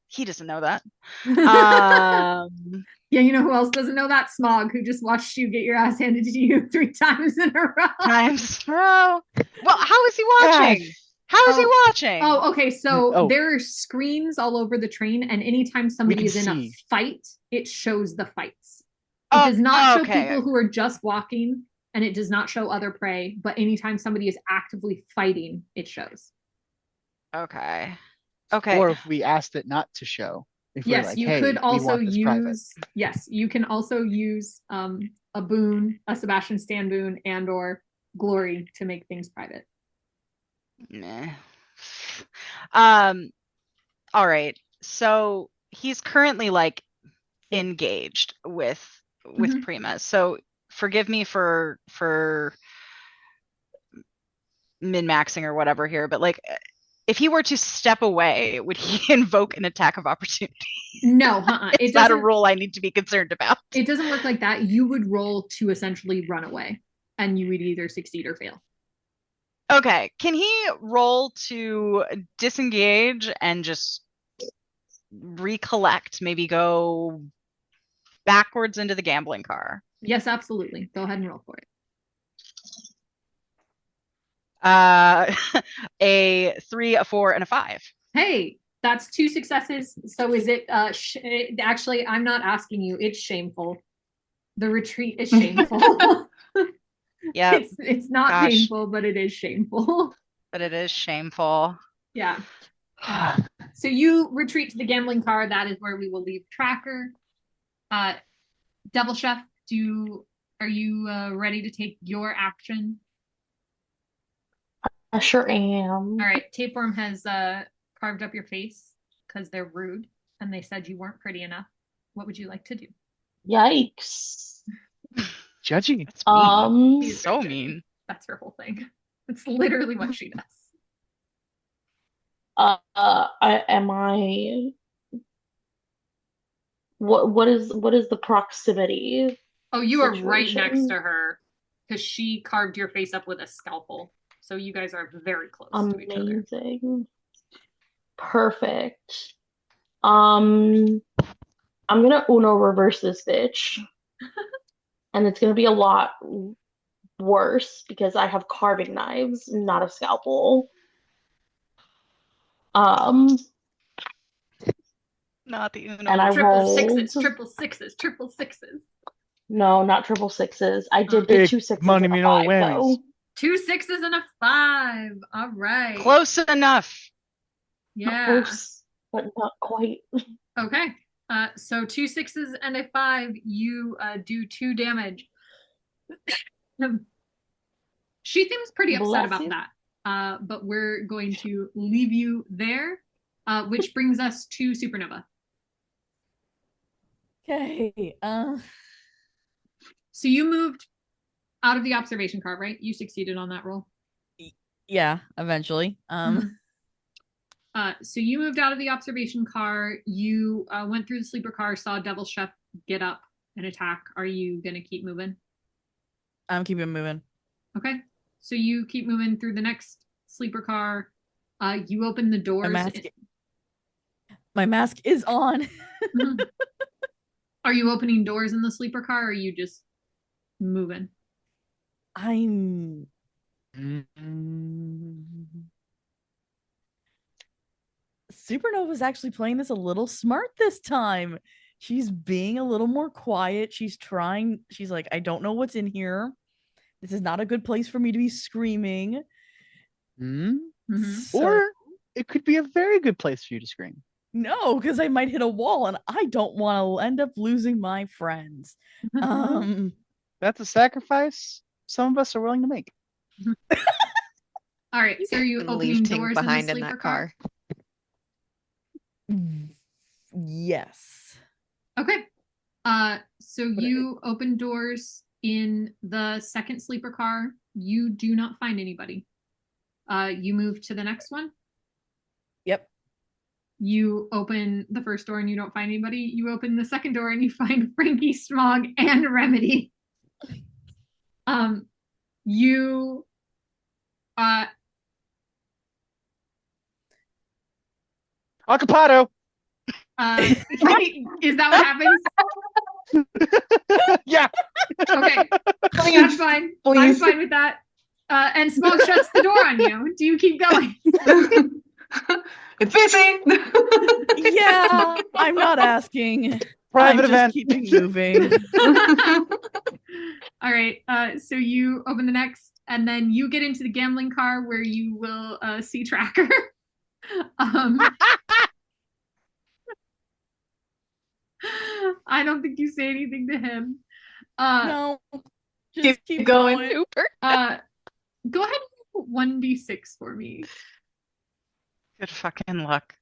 He doesn't know that. Um, Yeah, you know who else doesn't know that? Smog, who just watched you get your ass handed to you 3 times in a row. times row. Well, how is he watching? Gosh. How is he watching? Oh, okay. So Oh. there are screens all over the train, and anytime somebody can is in a see. fight, it shows the fights. It does not show okay. people who are just walking, and it does not show other prey, but anytime somebody is actively fighting, it shows. Okay. Okay. Or if we asked it not to show. If we're Yes, like, you hey, could we also want this private. use, yes, you can also use a boon, a Sebastian Stan boon, and or glory to make things private. Meh. All right. So he's currently like engaged with Mhm. Prima. So forgive me for min-maxing or whatever here, but like if he were to step away, would he invoke an attack of opportunity? No, Is that a rule I need to be concerned about? It doesn't work like that. You would roll to essentially run away, and you would either succeed or fail. Okay. Can he roll to disengage and just recollect, maybe go backwards into the gambling car? Yes, absolutely. Go ahead and roll for it. A 3, a 4, and a 5. Hey, that's 2 successes. So is it actually, I'm not asking you. It's shameful. The retreat is shameful. Yeah. It's not painful, but it is shameful. But it is shameful. Yeah. So you retreat to the gambling car. That is where we will leave Tracker. Devil Chef, are you ready to take your action? I sure am. All right. Tapeworm has carved up your face because they're rude and they said you weren't pretty enough. What would you like to do? Yikes. Judgy. That's mean. He's So very judgy. mean. That's her whole thing. It's literally what she does. Am I? What is the proximity? Oh, you are right Situation. next to her because she carved your face up with a scalpel. So you guys are very close to each other. Amazing. Perfect. I'm gonna Uno reverse this bitch. And it's gonna be a lot worse because I have carving knives, not a scalpel. Not the Uno. And I rolled triple sixes. No, not triple sixes. I did get 2 sixes money and a me no 5 whammies. though. 2 6s and a 5. All right. Close enough. Yeah. Close, but not quite. Okay. So 2 6s and a 5. You do 2 damage. She seems pretty upset Bless about you. that. But we're going to leave you there, which brings us to Supernova. Okay. So you moved out of the observation car, right? You succeeded on that roll. Yeah, eventually. So you moved out of the observation car. You went through the sleeper car, saw Devil Chef get up and attack. Are you gonna keep moving? I'm keeping moving. Okay. So you keep moving through the next sleeper car. You open the doors. My mask is on. Mhm. Are you opening doors in the sleeper car, or are you just moving? I'm Supernova's actually playing this a little smart this time. She's being a little more quiet. She's like, I don't know what's in here. This is not a good place for me to be screaming. Mhm. Or it could be a very good place for you to scream. No, because I might hit a wall and I don't want to end up losing my friends. That's a sacrifice some of us are willing to make. All right. So are you And opening leave Tink doors behind in in the sleeper that car? Yes. Okay. So you open doors in the second sleeper car. You do not find anybody. You move to the next one. Yep. You open the first door and you don't find anybody. You open the second door and you find Frankie, Smog, and Remedy. You Acapado. Is that what happens? Yeah. Okay, Please, that's fine. I'm please. fine with that. And Smog shuts the door on you. Do you keep going? It's busy. Yeah, I'm not asking. Private I'm event. just keeping moving. All right. So you open the next, and then you get into the gambling car where you will see Tracker. I don't think you say anything to him. No, just keep going. going. Super. Go ahead and 1d6 for me. Good fucking luck.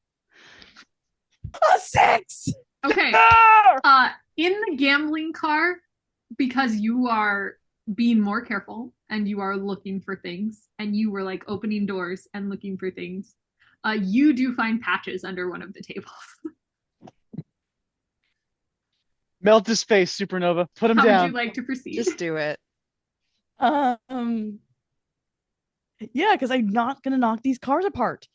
A 6. Okay. In the gambling car, because you are being more careful and you are looking for things, and you were like opening doors and looking for things, you do find patches under one of the tables. Melt his face, Supernova. Put him How down. would you like to proceed? Just do it. Yeah, because I'm not gonna knock these cars apart.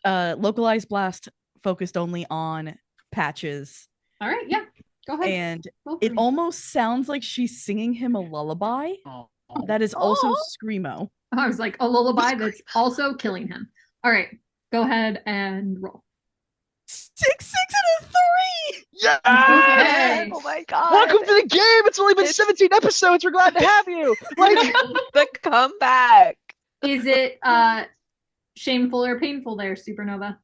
Localized blast focused only on patches, All right, yeah. Go ahead. and Roll for it me. almost sounds like she's singing him a lullaby Oh. that is also Oh. screamo. I was like, a lullaby that's also killing him. All right, go ahead and roll. 6, 6, and a 3. Yeah. Okay. Oh my god. Welcome to the game. It's only been 17 episodes. We're glad to have you. Like, The comeback. Is it shameful or painful there, Supernova?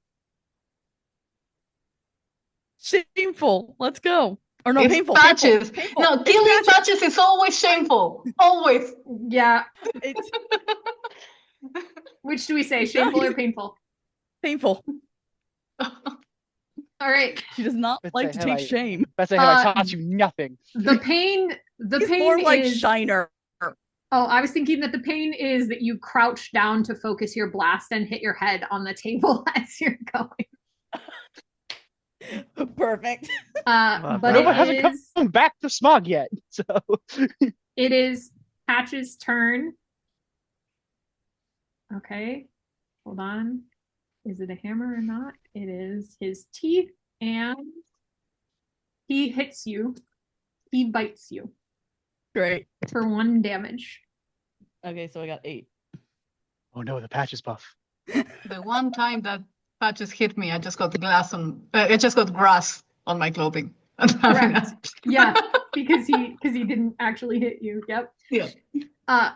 Shameful. Let's go. Or no, It's painful. patches. Painful. No, It's killing patches is always shameful. Always. Yeah. It's Which do we say, shameful or painful? painful. All right. She does not That's like a to hell take I- shame. that's how I taught you nothing. The pain. The He's pain more like is. Shiner. Oh, I was thinking that the pain is that you crouch down to focus your blast and hit your head on the table as you're going. Perfect. Love But that. Nova it hasn't is. come back to Smog yet. So It is Patch's turn. Okay. Hold on. Is it a hammer or not? It is his teeth, and he hits you. He bites you Great. for 1 damage. Okay, so I got 8. oh no, the patch is buff. The one time that patches hit me, I just got grass on my clothing. Correct. Yeah, because he didn't actually hit you. Yep. Yeah.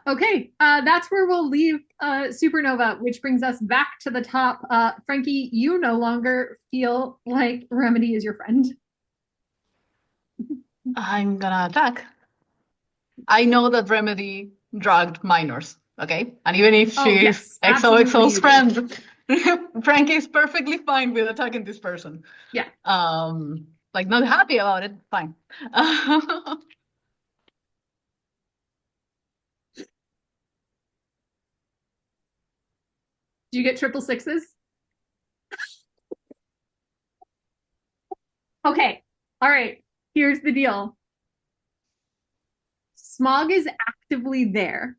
Okay. That's where we'll leave Supernova, which brings us back to the top. Frankie, you no longer feel like Remedy is your friend. I'm gonna attack. I know that Remedy drugged minors, okay? And even if Oh, she's yes, absolutely XOXO's you friend, Frankie is perfectly fine with attacking this person. Yeah. Like not happy about it, fine. Do you get triple sixes? Okay. All right. Here's the deal. Smog is actively there.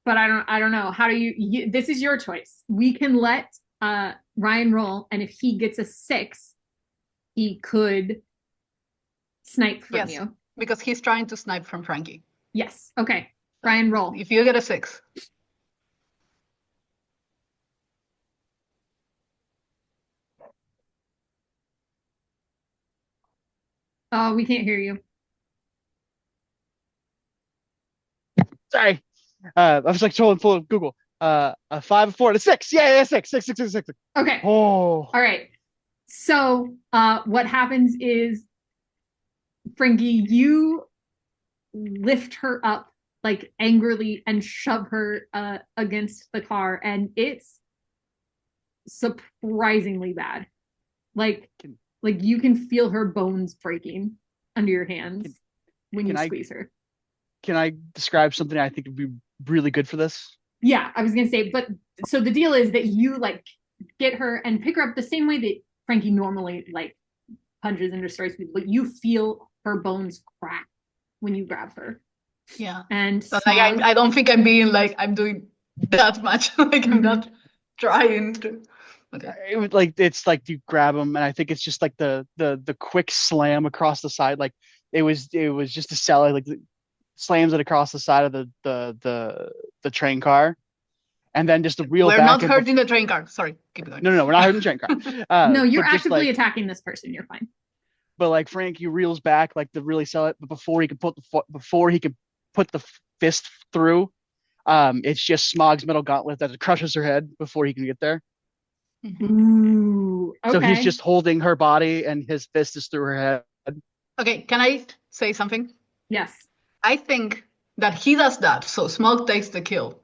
But I don't know. How do you this is your choice. We can let Ryan roll, and if he gets a 6, he could snipe from Yes. you. Because he's trying to snipe from Frankie. Yes. Okay. Ryan, roll. If you get a 6, Oh, we can't hear you. Sorry. I was like totally full of Google. A 5, a 4, and a 6. Yeah, 6. Okay. Oh. All right. So what happens is, Frankie, you lift her up like angrily and shove her against the car, and it's surprisingly bad. Like you can feel her bones breaking under your hands when you squeeze her. Can I describe something I think would be really good for this? Yeah, I was gonna say, but so the deal is that you like get her and pick her up the same way that Frankie normally like punches and destroys people, but you feel her bones crack when you grab her. yeah. And But like, I don't think I'm being like, I'm doing that much. Like I'm not trying to. Okay. It was like it's like you grab him, and I think it's just like the quick slam across the side. Like it was just a sell like slams it across the side of the train car, and then just a reel We're back not and hurting the train car. Sorry, keep going. no, we're not hurting the train car. No, you're but just actively like attacking this person. You're fine. but like Frankie reels back like to really sell it, but before he could put the fist through, it's just Smog's metal gauntlet that crushes her head before he can get there. Ooh, okay. So he's just holding her body, and his fist is through her head. Okay, can I say something? Yes. I think that he does that, so Smog takes the kill.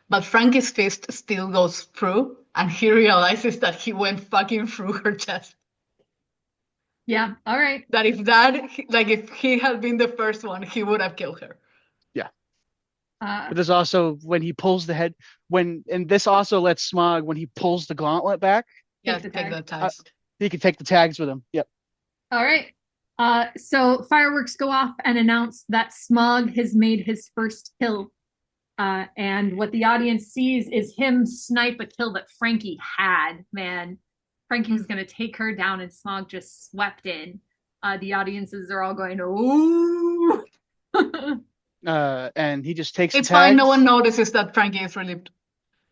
But Frankie's fist still goes through, and he realizes that he went fucking through her chest. Yeah. All right. That if he had been the first one, he would have killed her. Yeah. Uh, But there's also when he pulls the head and this also lets Smog when he pulls the gauntlet back, Yeah, Take the take tag. the tags. he can take the tags with him. Yep. all right. So fireworks go off and announce that Smog has made his first kill. And what the audience sees is him snipe a kill that Frankie had, man. Frankie was going to take her down and Smog just swept in. The audiences are all going, ooh. And he just takes It's the tags. fine. No one notices that Frankie is relieved.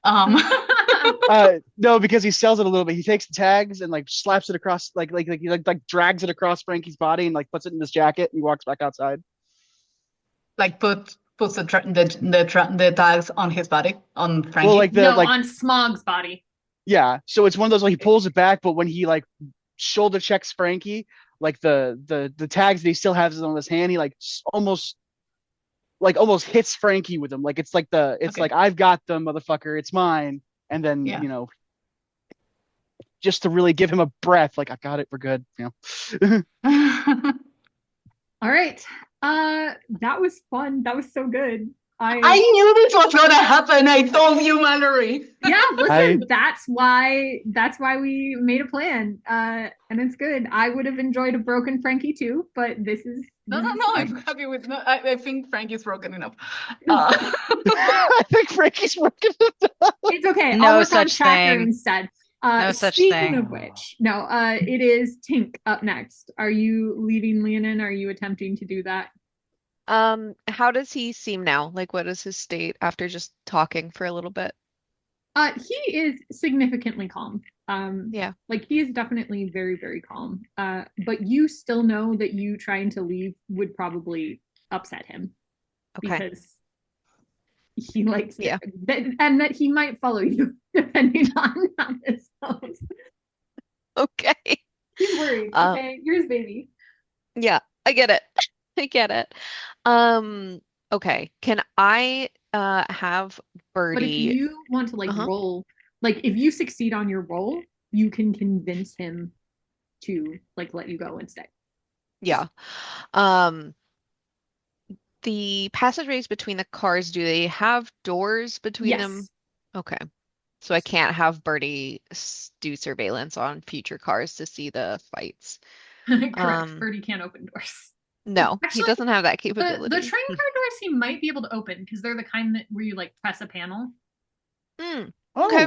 No, because he sells it a little bit. He takes the tags and like slaps it across, like drags it across Frankie's body and like puts it in his jacket and he walks back outside. Like puts the tags on his body, on Frankie. Well, like no, on Smog's body. yeah. So it's one of those like he pulls it back, but when he like shoulder checks Frankie, like the tags that he still has on his hand, he like almost hits Frankie with them. Like it's like Okay. like I've got them, motherfucker. It's mine. And then Yeah. just to really give him a breath, like I got it, we're good. All right. That was fun. That was so good. I knew this was gonna happen. I told you, Mallory. Yeah, listen, that's why we made a plan. And it's good. I would have enjoyed a broken Frankie too, but this is No. fun. I'm happy with. No, I think Frankie's broken enough. I think Frankie's working. It's okay. No I'll work on such Tracker thing. instead. No such Speaking thing. of which, no, it is Tink up next. Are you leading Leonin? Are you attempting to do that? How does he seem now? Like, what is his state after just talking for a little bit? He is significantly calm. Yeah. Like he is definitely very, very calm. But you still know that you trying to leave would probably upset him Okay. because he likes Yeah. and that he might follow you depending on how this goes. Okay. He's worried. Um, Okay, you're his baby. Yeah, I get it. I get it. Okay. Can I have But if Birdie? you want to like Uh-huh. roll, like if you succeed on your roll, you can convince him to like let you go and stay. Yeah. The passageways between the cars, do they have doors between them? Yes. Okay. So I can't have Birdie do surveillance on future cars to see the fights. Correct. Birdie can't open doors. No, he Actually, doesn't have that The capability. train car doors he might be able to open because they're the kind that where you like press a panel. Hmm. Okay.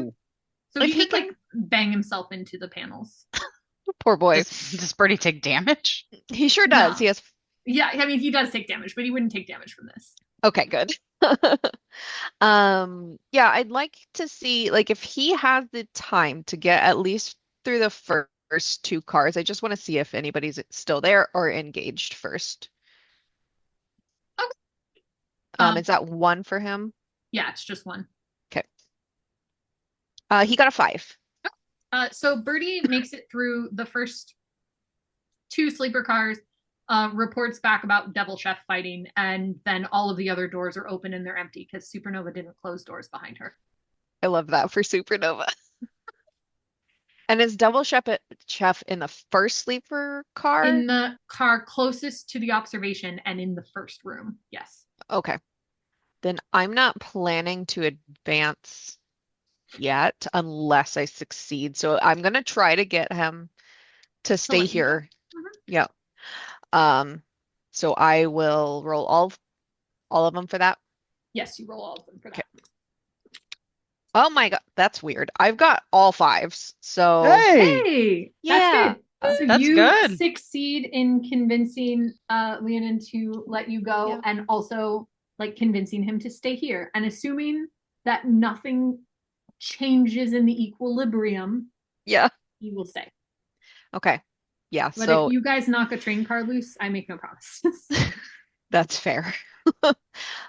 So If he he could like bang himself into the panels. Poor boy. Does Birdie take damage? He sure does. No. He has. Yeah, I mean he does take damage, but he wouldn't take damage from this. Okay, good. Yeah, I'd like to see like if he has the time to get at least through the first two cars. I just want to see if anybody's still there or engaged first. Okay. Is that one for him? Yeah, it's just one. Okay. He got a 5. So Birdie makes it through the first two sleeper cars, reports back about Devil Chef fighting, and then all of the other doors are open and they're empty because Supernova didn't close doors behind her. I love that for Supernova. And is Devil Chef in the first sleeper car? In the car closest to the observation and in the first room, yes. Okay. Then I'm not planning to advance yet unless I succeed. So I'm gonna try to get him to stay let you go. here. Yeah. So I will roll all of them for that. Yes, you roll all of them for that. Oh my God, that's weird. I've got all 5s, so Hey! Hey, that's yeah. good. So That's you good. succeed in convincing Leonin to let you go, Yeah. and also like convincing him to stay here. And assuming that nothing changes in the equilibrium, Yeah. he will stay. Okay. Yeah, But so if you guys knock a train car loose, I make no promises. that's fair.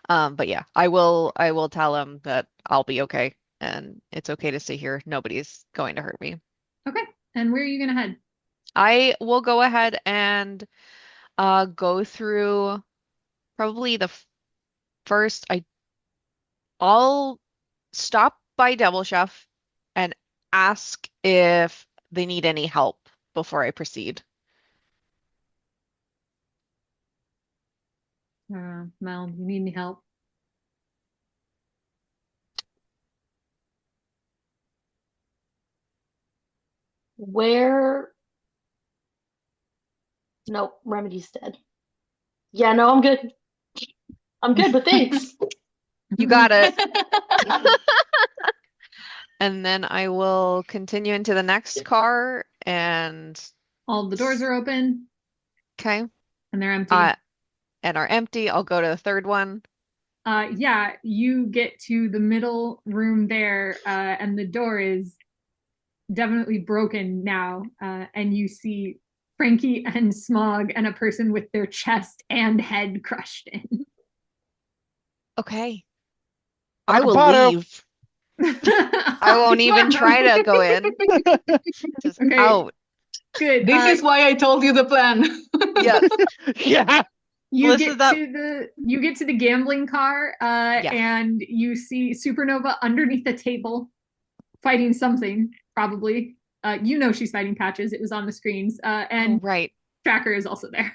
But yeah, I will tell him that I'll be okay and it's okay to stay here. Nobody's going to hurt me. Okay. And where are you gonna head? I will go ahead and go through probably the first I'll stop by Devil Chef and ask if they need any help before I proceed. Mel, you need any help? Where? Nope, Remedy's dead. Yeah, no, I'm good. I'm good, but thanks. You got it. And then I will continue into the next car and All the doors are open okay. and they're empty. And are empty. I'll go to the third one. Yeah, you get to the middle room there, and the door is definitely broken now. And you see Frankie and Smog and a person with their chest and head crushed in. Okay. I will Potato. leave. I won't even try to go in. Just Okay. out. Good. This is why I told you the plan. Yes. Yeah. You Melissa, get to the gambling car, Yeah. and you see Supernova underneath the table fighting something, probably. You know she's fighting Patches. It was on the screens. Oh, And right. Tracker is also there.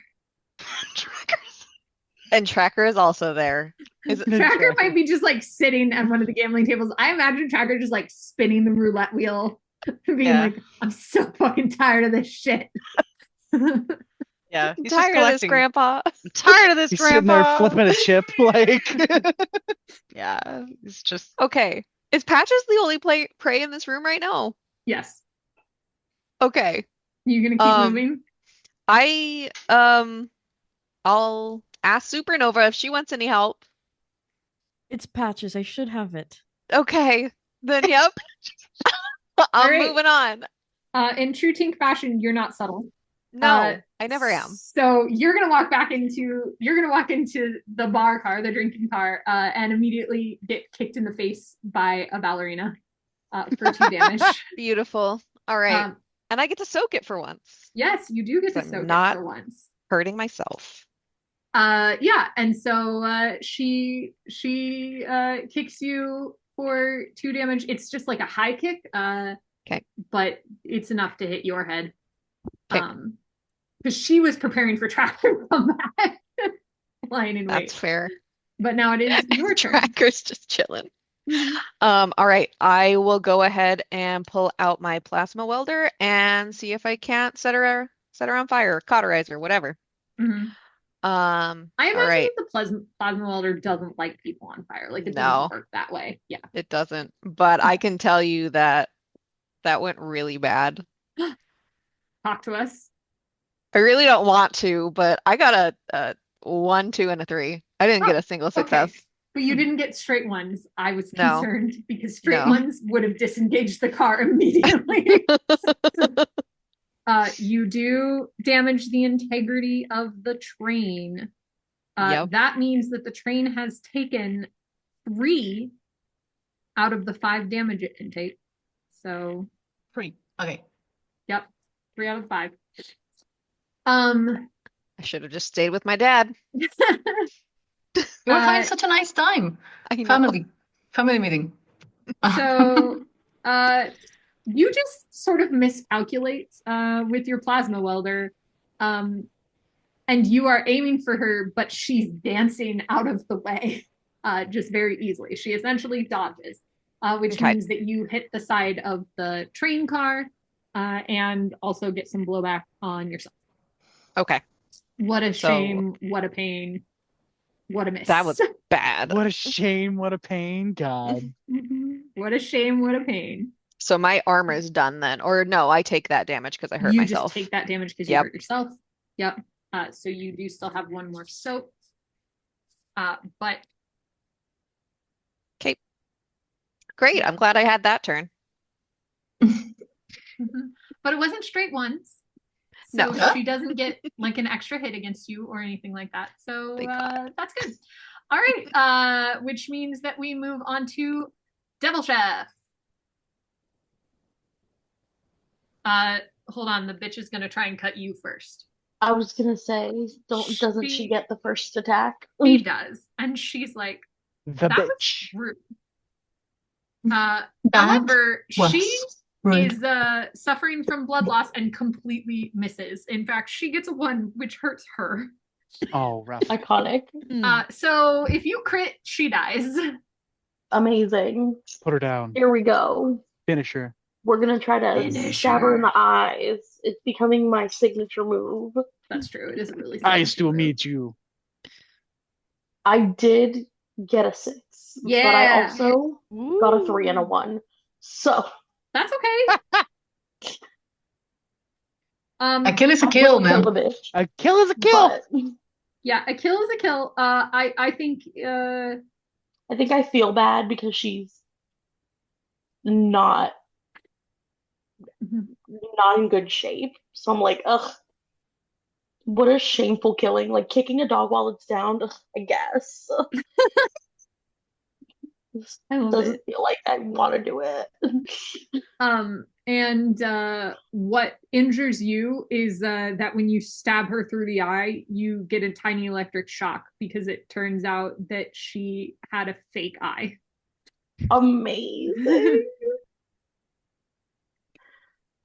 And Tracker is also there. Is it Tracker might be just like sitting at one of the gambling tables. I imagine Tracker just like spinning the roulette wheel, being Yeah. like, I'm so fucking tired of this shit. Yeah, I'm he's just tired of this, collecting. Grandpa. I'm tired of this, He's sitting there Grandpa. flipping a chip, like. Yeah, it's just Okay. Is Patches the only prey in this room right now? Yes. Okay. You gonna keep moving? I'll ask Supernova if she wants any help. It's Patches. I should have it. Okay. Then yep. I'm All right. moving on. In true Tink fashion, you're not subtle. No, I never am. So you're gonna walk into the bar car, the drinking car, and immediately get kicked in the face by a ballerina for 2 damage. Beautiful. All right. And I get to soak it for once. Yes, you do get to So I'm soak not it for once. hurting myself. Yeah, and so she kicks you for 2 damage. It's just like a high kick. Okay. But it's enough to hit your head. Okay. Because she was preparing for Tracker to come back, lying in wait. That's fair. But now it is your turn. Tracker's just chilling. All right. I will go ahead and pull out my plasma welder and see if I can't set her on fire, cauterize her, whatever. Mhm. I I imagine all right. that the plasma welder doesn't light people on fire. Like it No. doesn't work that way. Yeah. It doesn't. But I can tell you that went really bad. Talk to us. I really don't want to, but I got a 1, 2, and a 3. I didn't get a single success. Okay. But you didn't get straight ones. I was No. concerned because straight No. ones would have disengaged the car immediately. You do damage the integrity of the train. Yep. That means that the train has taken 3 out of the 5 damage it can take. So 3. Okay. yep, 3 out of 5. I should have just stayed with my dad. You were having such a nice time. I know. Family meeting. So you just sort of miscalculate with your plasma welder. And you are aiming for her, but she's dancing out of the way just very easily. She essentially dodges, which Okay. means that you hit the side of the train car and also get some blowback on yourself. Okay. What a So- shame. What a pain. What a miss. That was bad. What a shame, what a pain, God. What a shame, what a pain. So my armor's done then. Or no, I take that damage because I hurt You myself. just take that damage because you Yep. hurt yourself. Yep. So you do still have one more soap. But Okay. Great. I'm glad I had that turn. but it wasn't straight ones. So No. she doesn't get like an extra hit against you or anything like that. So Thank God. that's good. All right. Which means that we move on to Devil Chef. Hold on, the bitch is gonna try and cut you first. I was gonna say, doesn't she get the first attack? She does. And she's like, The that was bitch. rude. That However, was she rude. is suffering from blood loss and completely misses. In fact, she gets a 1, which hurts her. Oh, rough. Iconic. So if you crit, she dies. Amazing. Put her down. Here we go. Finish her. We're gonna try to Finish stab her in her. the eyes. It's becoming my signature move. That's true. It is a really I signature still move. meet you. I did get a 6, but I Yeah. also got a 3 and a 1. So That's okay. A kill is a I kill, will man. kill the bitch. A kill is a kill. But Yeah, a kill is a kill. I think I think I feel bad because she's not in good shape. So I'm like, ugh, what a shameful killing. Like kicking a dog while it's down, ugh, I guess. Just I love doesn't it. feel like I want to do it. And what injures you is that when you stab her through the eye, you get a tiny electric shock because it turns out that she had a fake eye. Amazing.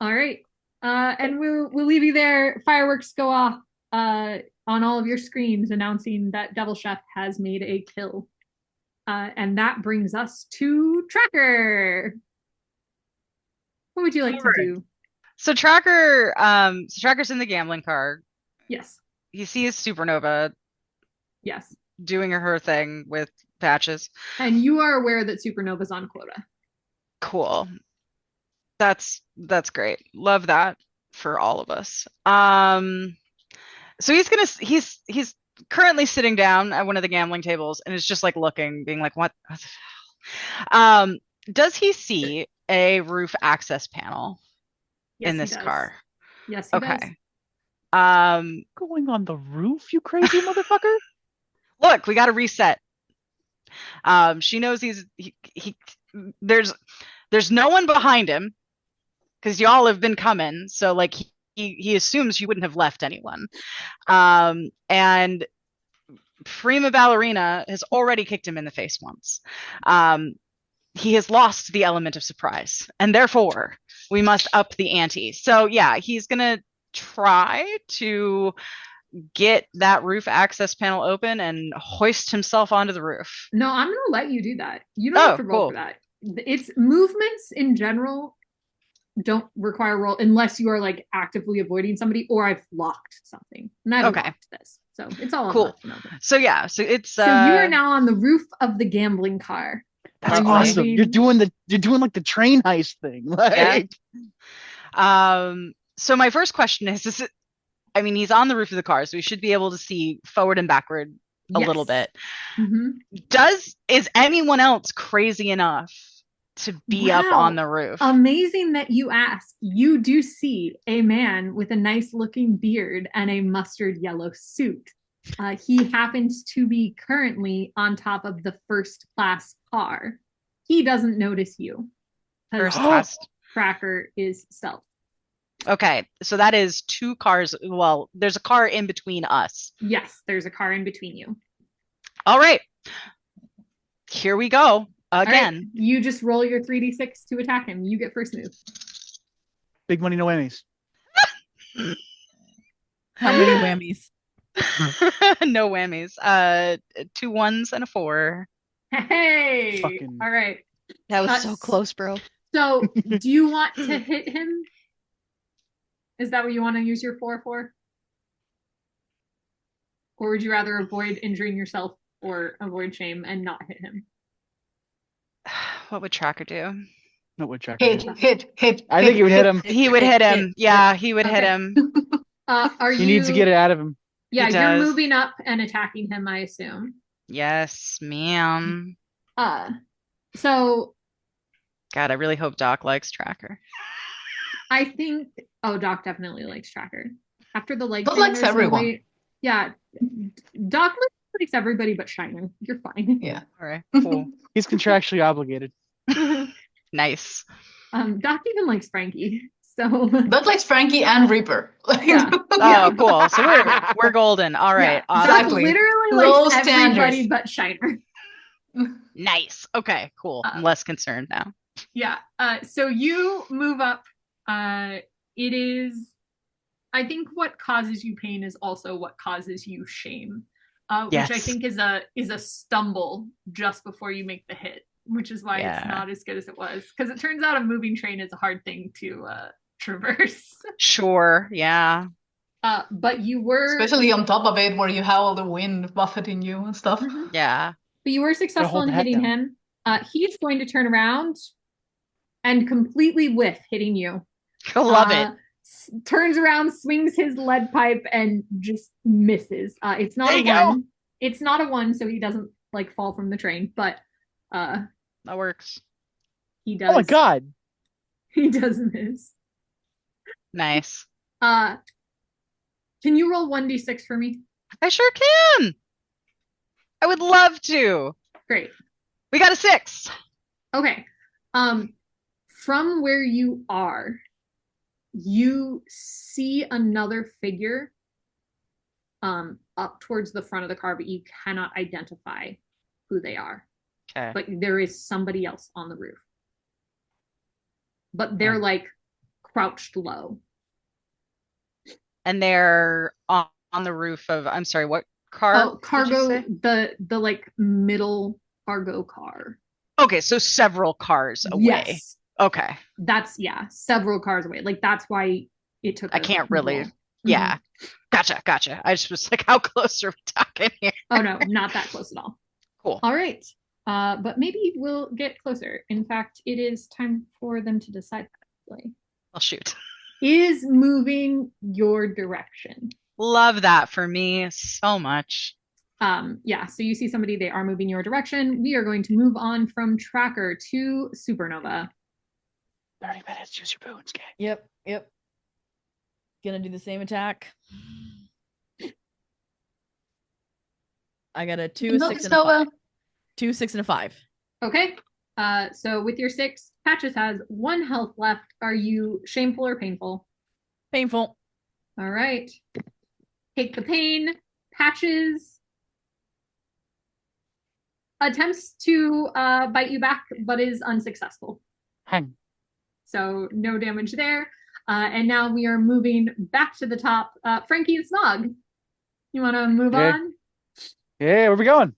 All right. And we'll leave you there. Fireworks go off on all of your screens announcing that Devil Chef has made a kill. And that brings us to Tracker. What would you like to do? So Tracker's in the gambling car. Yes. He sees Supernova Yes. doing her thing with patches. And you are aware that Supernova's on quota. Cool. That's great. Love that for all of us. So he's currently sitting down at one of the gambling tables and is just like looking, being like, what the hell? Does he see a roof access panel in this car? Yes, he does. Okay. Going on the roof, you crazy motherfucker? Look, we got to reset. She knows there's no one behind him because y'all have been coming. So like he assumes you wouldn't have left anyone. And Prima Ballerina has already kicked him in the face once. He has lost the element of surprise, and therefore we must up the ante. So yeah, he's gonna try to get that roof access panel open and hoist himself onto the roof. No, I'm gonna let you do that. You don't have to roll for that. It's movements in general don't require a roll unless you are like actively avoiding somebody or I've locked something. And I've locked this. So it's all cool. So yeah, so it's so you are now on the roof of the gambling car. That's awesome. You're doing like the train heist thing. Like so my first question is it, I mean, he's on the roof of the car, so he should be able to see forward and backward a little bit. Is anyone else crazy enough to be up on the roof? Amazing that you ask. You do see a man with a nice looking beard and a mustard yellow suit. He happens to be currently on top of the first class car. He doesn't notice you. First class Tracker is stealth. Okay, so that is 2 cars. Well, there's a car in between us. Yes, there's a car in between you. All right. Here we go. Again. Right, you just roll your 3d6 to attack him. You get first move. Big money, no whammies. How many whammies? No whammies. 2 1s and a 4. Hey! All right. That was so close, bro. So, do you want to hit him? Is that what you want to use your 4 for? Or would you rather avoid injuring yourself or avoid shame and not hit him. What would Tracker do? No, what tracker? Hit. I think he would hit him. He would hit him. Yeah, he would hit Okay. him. Are He needs to get it out of him. Yeah, He you're does. moving up and attacking him, I assume. Yes, ma'am. So God, I really hope Doc likes Tracker. I think Doc definitely likes Tracker. After the leg Doc thing, likes there's no everyone. way- Yeah. Doc likes everybody but Shiner. You're fine. Yeah. All right, cool. He's contractually obligated. Nice. Doc even likes Frankie. So Doc likes Frankie and Reaper. Yeah. Oh, cool. So we're golden. All right. yeah, Awesome. Doc Exactly. literally Low likes everybody standards. but Shiner. Nice. Okay, cool. I'm less concerned now. Yeah. So you move up. It is, I think what causes you pain is also what causes you shame. Which I Yes. think is a stumble just before you make the hit, which is why it's Yeah. not as good as it was. Because it turns out a moving train is a hard thing to traverse. Sure. Yeah. But you were Especially on top of it, where you have all the wind buffeting you and stuff. Mhm. Yeah. But you were successful hold in the hat hitting down. him. He's going to turn around and completely whiff hitting you. Love it. Turns around, swings his lead pipe, and just misses. It's not There a you go. one. It's not a one, so he doesn't like fall from the train. But That works. he does. Oh my god. He does miss. Nice. Can you roll 1d6 for me? I sure can. I would love to. Great. We got a 6. Okay. From where you are, you see another figure up towards the front of the car, but you cannot identify who they are. Okay. But there is somebody else on the roof. But they're like crouched low. And they're on the roof of, I'm sorry, what car? Oh, did you cargo, say? the like middle cargo car. Okay, so several cars away. Yes. Okay. That's several cars away. Like that's why it took I a can't really. roll. Yeah. Gotcha. I just was like, how close are we talking here? Oh no, not that close at all. Cool. All right. But maybe we'll get closer. In fact, it is time for them to decide that. Well, shoot. Is moving your direction. Love that for me so much. Yeah, so you see somebody, they are moving your direction. We are going to move on from Tracker to Supernova. 30 minutes, choose your boons, gang. Yep. Gonna do the same attack. I got a 2, a 6, and a 5. 2, 6, and a 5. Okay. So with your 6, Patches has 1 health left. Are you shameful or painful? Painful. All right. Take the pain. Patches attempts to bite you back, but is unsuccessful. Hang. So no damage there. And now we are moving back to the top. Frankie and Smog, you want to move Yeah. on? Yeah, where we going?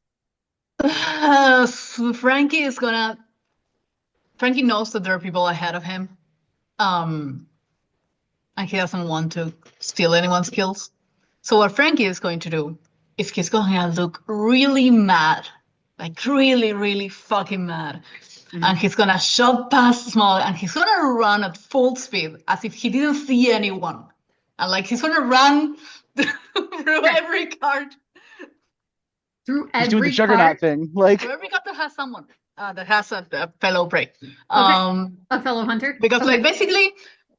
So Frankie knows that there are people ahead of him. And he doesn't want to steal anyone's kills. So what Frankie is going to do is he's going to look really mad. Like really, really fucking mad. And he's going to shove past Smog and he's going to run at full speed as if he didn't see anyone. And like he's going to run through every cart. Through He's doing the every juggernaut cart, thing. Like, Through every cart that has someone. That has a fellow prey. a fellow hunter. Because Okay. like basically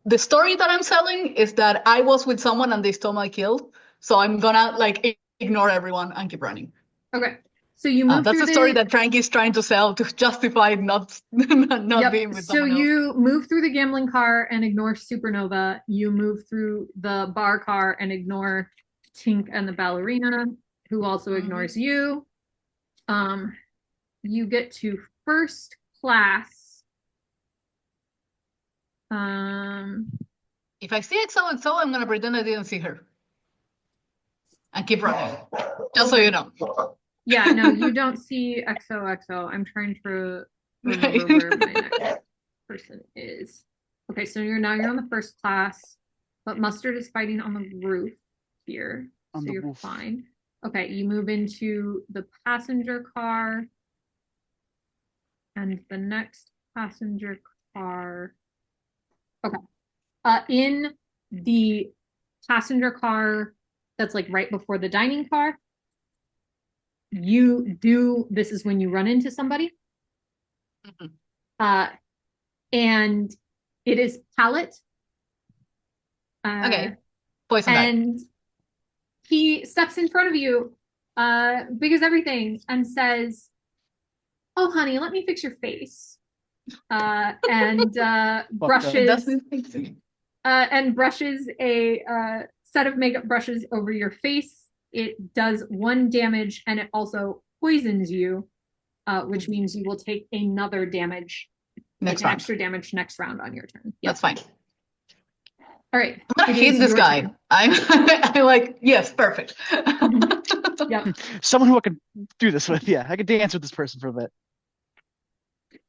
the story that I'm selling is that I was with someone and they stole my kill. So I'm gonna like ignore everyone and keep running. Okay. So you move That's through the story that Frank is trying to sell to justify not Yep. being with So someone else. you move through the gambling car and ignore Supernova. You move through the bar car and ignore Tink and the ballerina, who also ignores you. You get to first class. If I see XOXO, I'm gonna pretend I didn't see her. And keep running. Just so you know. Yeah, no, you don't see XOXO. I'm trying to remember Right. where my next person is. Okay, so you're on the first class, but Mustard is fighting on the roof here, On so the you're roof. fine. Okay, you move into the passenger car. And the next passenger car. Okay. In the passenger car that's like right before the dining car, this is when you run into somebody. And it is Pallet. Okay. Poison guy. And he steps in front of you, big as everything, and says, "Oh, honey, let me fix your face." And brushes a set of makeup brushes over your face. It does 1 damage, and it also poisons you, which means you will take another damage, extra damage next round on your turn. Yep. That's fine. All right. I'm gonna hit this guy. I'm like, yes, perfect. Yep. Someone who I can do this with. Yeah, I could dance with this person for a bit.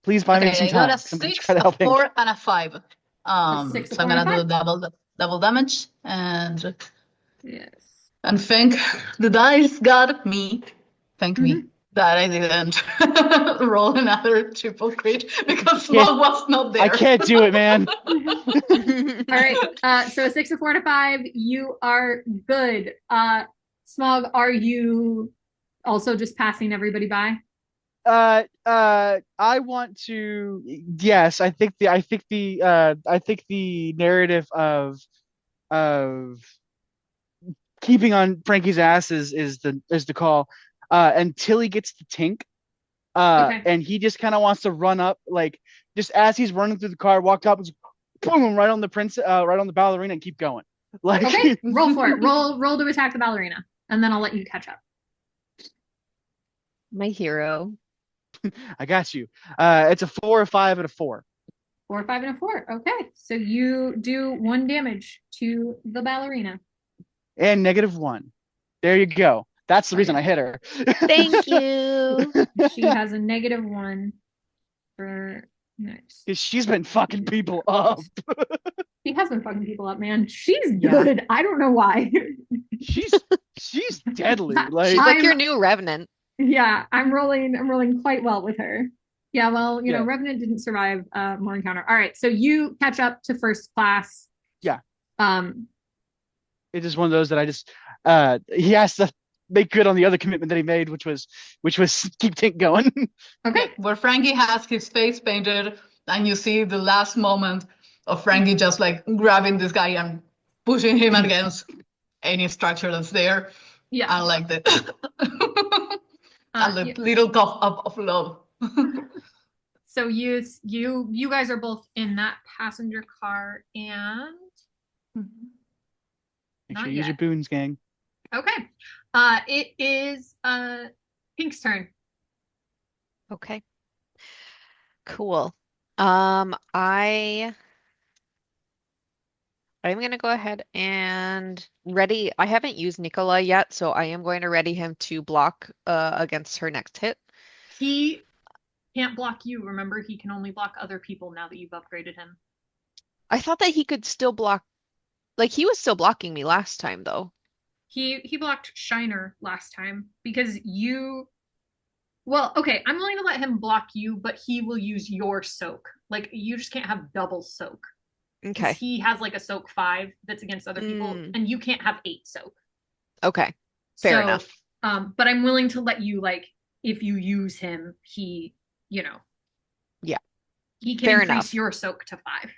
Please buy me some time. I got a 6, a 4, and a 5. So I'm gonna do double damage, and yes. And thank the dice got me. Thank me that I didn't roll another triple crit because Smog was not there. I can't do it, man. All right. So a 6, a 4, and a 5. You are good. Smog, are you also just passing everybody by? I want to. Yes, I think the narrative of keeping on Frankie's ass is the call. Until he gets to Tink. Okay. And he just kind of wants to run up, like just as he's running through the car, walk up and just, boom, right on the ballerina and keep going. Like, okay, roll for it. Roll to attack the ballerina, and then I'll let you catch up. My hero. I got you. It's a 4, a 5, and a 4. 4, 5, and a 4. Okay, so you do 1 damage to the ballerina. And -1. There you go. That's the reason I hit her. Thank you. She has a -1 for next. She's been fucking people up. She has been fucking people up, man. She's good. I don't know why. She's deadly. Like, she's like your new Revenant. Yeah, I'm rolling quite well with her. Yeah, well, you know, Revenant didn't survive more encounter. All right, so you catch up to first class. Yeah. It's just one of those that I just he has to make good on the other commitment that he made, which was keep Tink going. Okay. Where Frankie has his face painted, and you see the last moment of Frankie just like grabbing this guy and pushing him against any structure that's there. Yeah. And like the little cough up of love. So you guys are both in that passenger car, and Make sure you use your boons, gang. Okay. It is Pink's turn. Okay. Cool. I'm gonna go ahead and ready. I haven't used Nicola yet, so I am going to ready him to block against her next hit. He can't block you. Remember, he can only block other people now that you've upgraded him. I thought that he could still block. Like, he was still blocking me last time, though. He blocked Shiner last time because you. Well, okay, I'm willing to let him block you, but he will use your soak. Like, you just can't have double soak. Okay. He has like a soak 5 that's against other people, and you can't have 8 soak. Okay. Fair enough. But I'm willing to let you, like, if you use him, he, you know. Yeah. He can increase your soak to 5.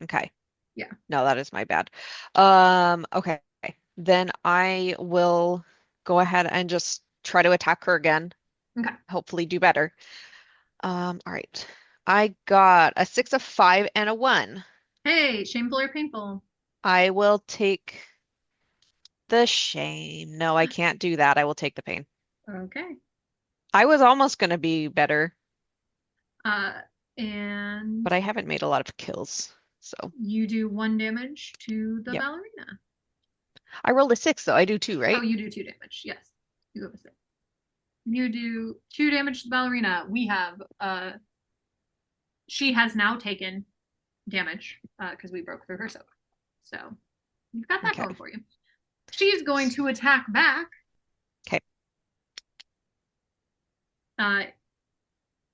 Okay. Yeah. No, that is my bad. Okay. Then I will go ahead and just try to attack her again. Okay. Hopefully do better. All right. I got a 6, a 5, and a 1. Hey, shameful or painful? I will take the shame. No, I can't do that. I will take the pain. Okay. I was almost going to be better. And but I haven't made a lot of kills. So you do 1 damage to the ballerina. I rolled a 6, though. I do 2, right? Oh, you do 2 damage. Yes. You go with 6. You do 2 damage to the ballerina. We have she has now taken damage because we broke through her soak. So you've got that going for you. She's going to attack back.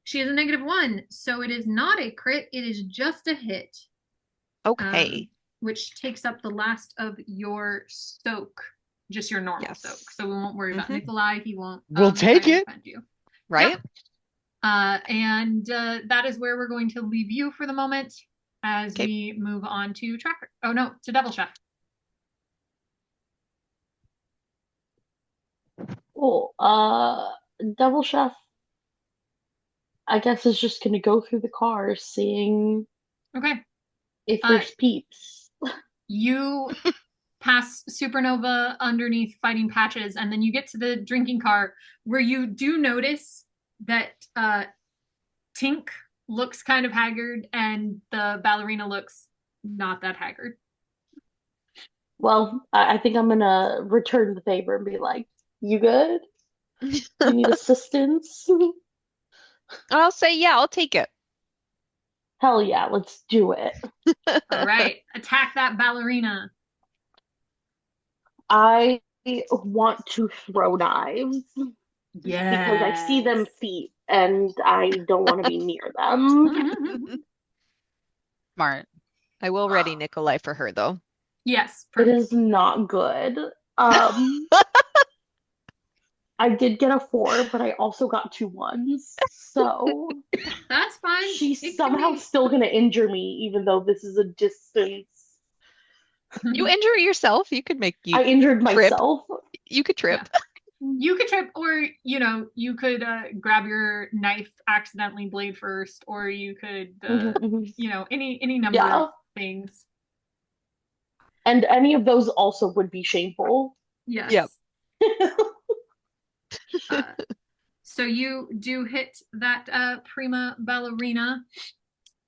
She has a -1, so it is not a crit. It is just a hit. Okay. Which takes up the last of your soak, just your normal soak. So we won't worry about Nikolai. He won't. We'll take it. You. Right? Yep. And that is where we're going to leave you for the moment as we move on to Tracker. Oh no, to Devil Chef. Cool. Devil Chef, I guess, is just gonna go through the car, seeing if there's peeps. You pass Supernova underneath fighting Patches, and then you get to the drinking car where you do notice that Tink looks kind of haggard and the ballerina looks not that haggard. Well, I think I'm gonna return the favor and be like, you good? You need assistance? I'll say, yeah, I'll take it. Hell yeah, let's do it. All right, attack that ballerina. I want to throw knives. Yeah. Because I see them feet and I don't want to be near them. Smart. I will ready Nikolai for her, though. Yes. It is not good. I did get a 4, but I also got 2 1s. So that's fine. She's somehow still gonna injure me, even though this is a distance. You injure yourself. You could make you. I injured myself. You could trip. Yeah. You could trip, or you could grab your knife, accidentally blade first, or you could any number of things. And any of those also would be shameful. Yes. Yep. So you do hit that prima ballerina.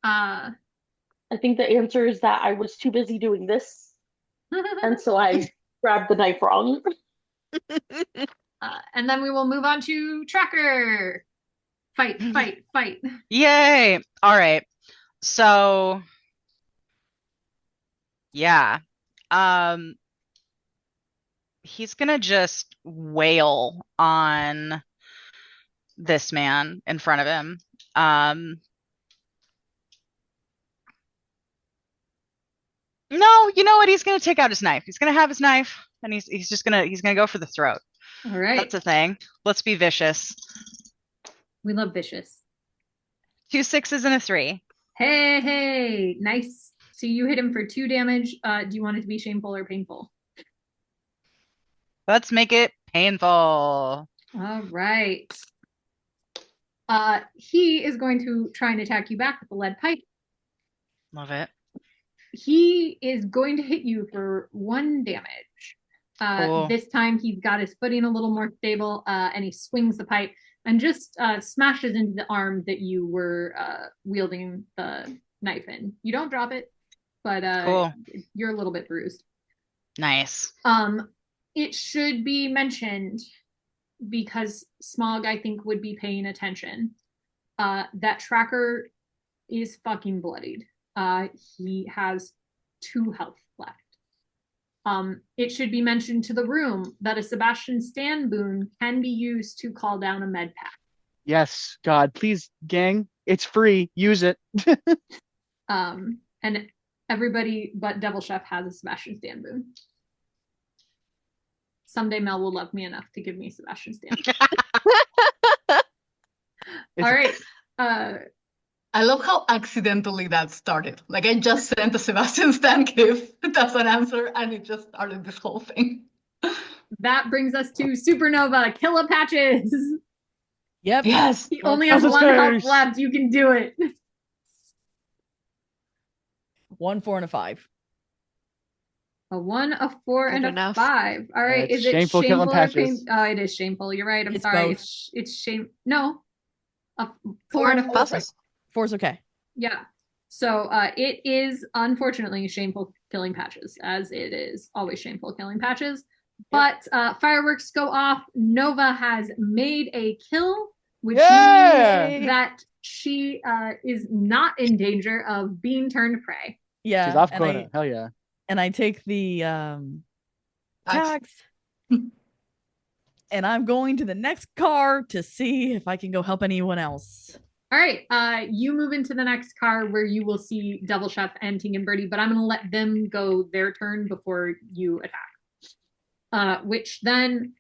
I think the answer is that I was too busy doing this, and so I grabbed the knife wrong. And then we will move on to Tracker. Fight. Yay! All right. So, yeah. He's gonna just wail on this man in front of him. No, you know what? He's gonna take out his knife. He's gonna have his knife, and he's just gonna go for the throat. All right. That's a thing. Let's be vicious. We love vicious. 2 6s and a 3. Hey, nice. So you hit him for 2 damage. Do you want it to be shameful or painful? Let's make it painful. All right. He is going to try and attack you back with the lead pipe. Love it. He is going to hit you for 1 damage. Cool. This time he's got his footing a little more stable, and he swings the pipe and just smashes into the arm that you were wielding the knife in. You don't drop it, but cool. You're a little bit bruised. Nice. It should be mentioned, because Smog, I think, would be paying attention, that Tracker is fucking bloodied. He has 2 health left. It should be mentioned to the room that a Sebastian Stan boon can be used to call down a med pack. Yes, God, please, gang, it's free. Use it. And everybody but Devil Chef has a Sebastian Stan boon. Someday Mel will love me enough to give me Sebastian Stan. All right. I love how accidentally that started. Like, I just sent a Sebastian Stan gif as an answer, and it just started this whole thing. That brings us to Supernova. Kill a Patches. Yep. Yes. He only has 1 health left. You can do it. 1 4 and a 5. A 1, a 4, Good and enough. a 5. All right. It's Is it shameful killing or Patches. Oh, it is shameful. You're right. I'm It's sorry. both. It's shame. No. A 4 and a 4. 4's okay. Yeah. So it is unfortunately shameful killing Patches, as it is always shameful killing Patches. But fireworks go off. Nova has made a kill, which means that she is not in danger of being turned prey. Yeah. She's off quota. Hell yeah. And I take the tax. And I'm going to the next car to see if I can go help anyone else. All right. You move into the next car where you will see Devil Chef and Tink and Birdie, but I'm going to let them go their turn before you attack. Which then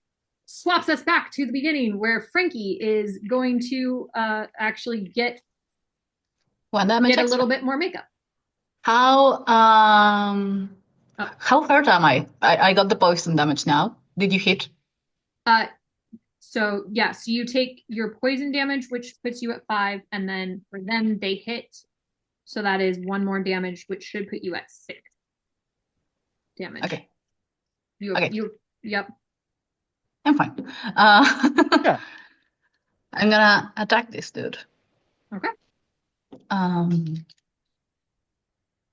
swaps us back to the beginning where Frankie is going to actually get One damage a extra. little bit more makeup. How hurt am I? I got the poison damage now. Did you hit? So you take your poison damage, which puts you at 5, and then for them they hit, so that is 1 more damage, which should put you at 6 damage. Okay. Yep. I'm fine. Yeah. I'm gonna attack this dude. Okay.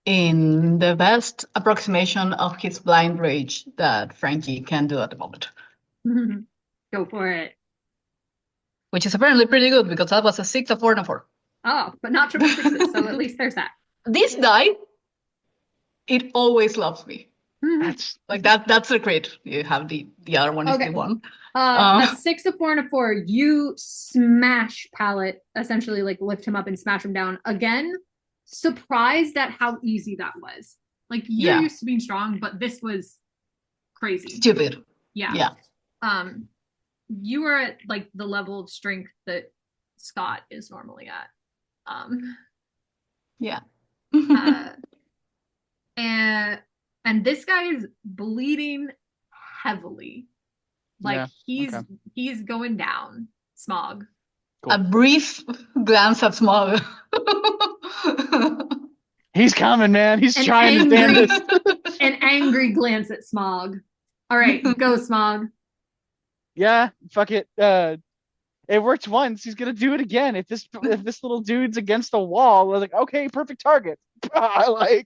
In the best approximation of his blind rage that Frankie can do at the moment. Go for it. Which is apparently pretty good because that was a 6, a 4, and a 4. Oh, but not triple sixes, so at least there's that. This die, it always loves me. That's Like that's a crit. You have the other one is Okay. the 1. A 6, a 4, and a 4. You smash Pallet, essentially like lift him up and smash him down. Again, surprised at how easy that was. Like you're used to being strong, but this was crazy. Stupid. Yeah. You are at like the level of strength that Scott is normally at. And this guy is bleeding heavily. Like he's going down. Smog. Cool. A brief glance at Smog. He's coming, man. He's trying to stand this. An angry glance at Smog. All right, go Smog. Yeah, fuck it. It worked once. He's gonna do it again. If this little dude's against the wall, I was like, okay, perfect target. I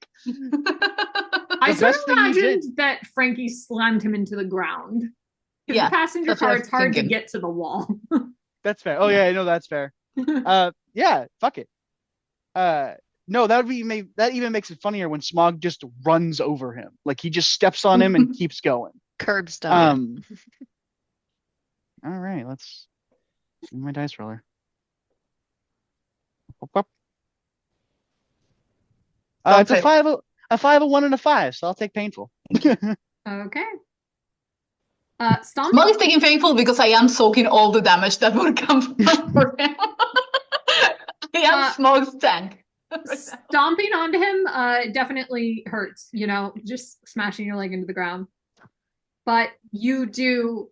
sort of imagined that Frankie slammed him into the ground. Because the passenger car, it's hard to get to the wall. That's fair. Oh yeah, I know that's fair. Yeah, fuck it. No, that even makes it funnier when Smog just runs over him. Like he just steps on him and keeps going. Curb stomp. All right, let's do my dice roller. It's a 5, a 1, and a 5, so I'll take painful. Okay. Stomping. Smog is taking painful because I am soaking all the damage that would come for him. I am Smog's tank. Stomping onto him definitely hurts, just smashing your leg into the ground. But you do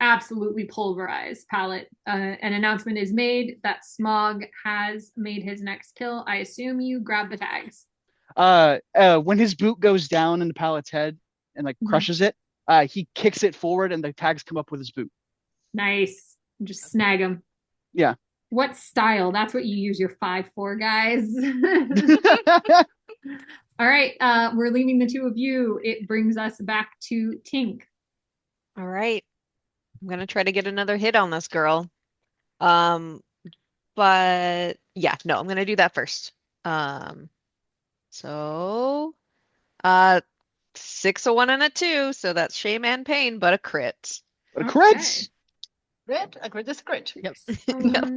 absolutely pulverize Pallet. An announcement is made that Smog has made his next kill. I assume you grab the tags. When his boot goes down into Pallet's head and crushes it, he kicks it forward and the tags come up with his boot. Nice. Just snag him. Yeah. What style? That's what you use your 5-4 guys. All right. We're leaving the 2 of you. It brings us back to Tink. All right. I'm going to try to get another hit on this girl. But yeah, no, I'm going to do that first. So 6, a 1, and a 2. So that's shame and pain, but a crit. But a crit. A crit is a crit. Yep.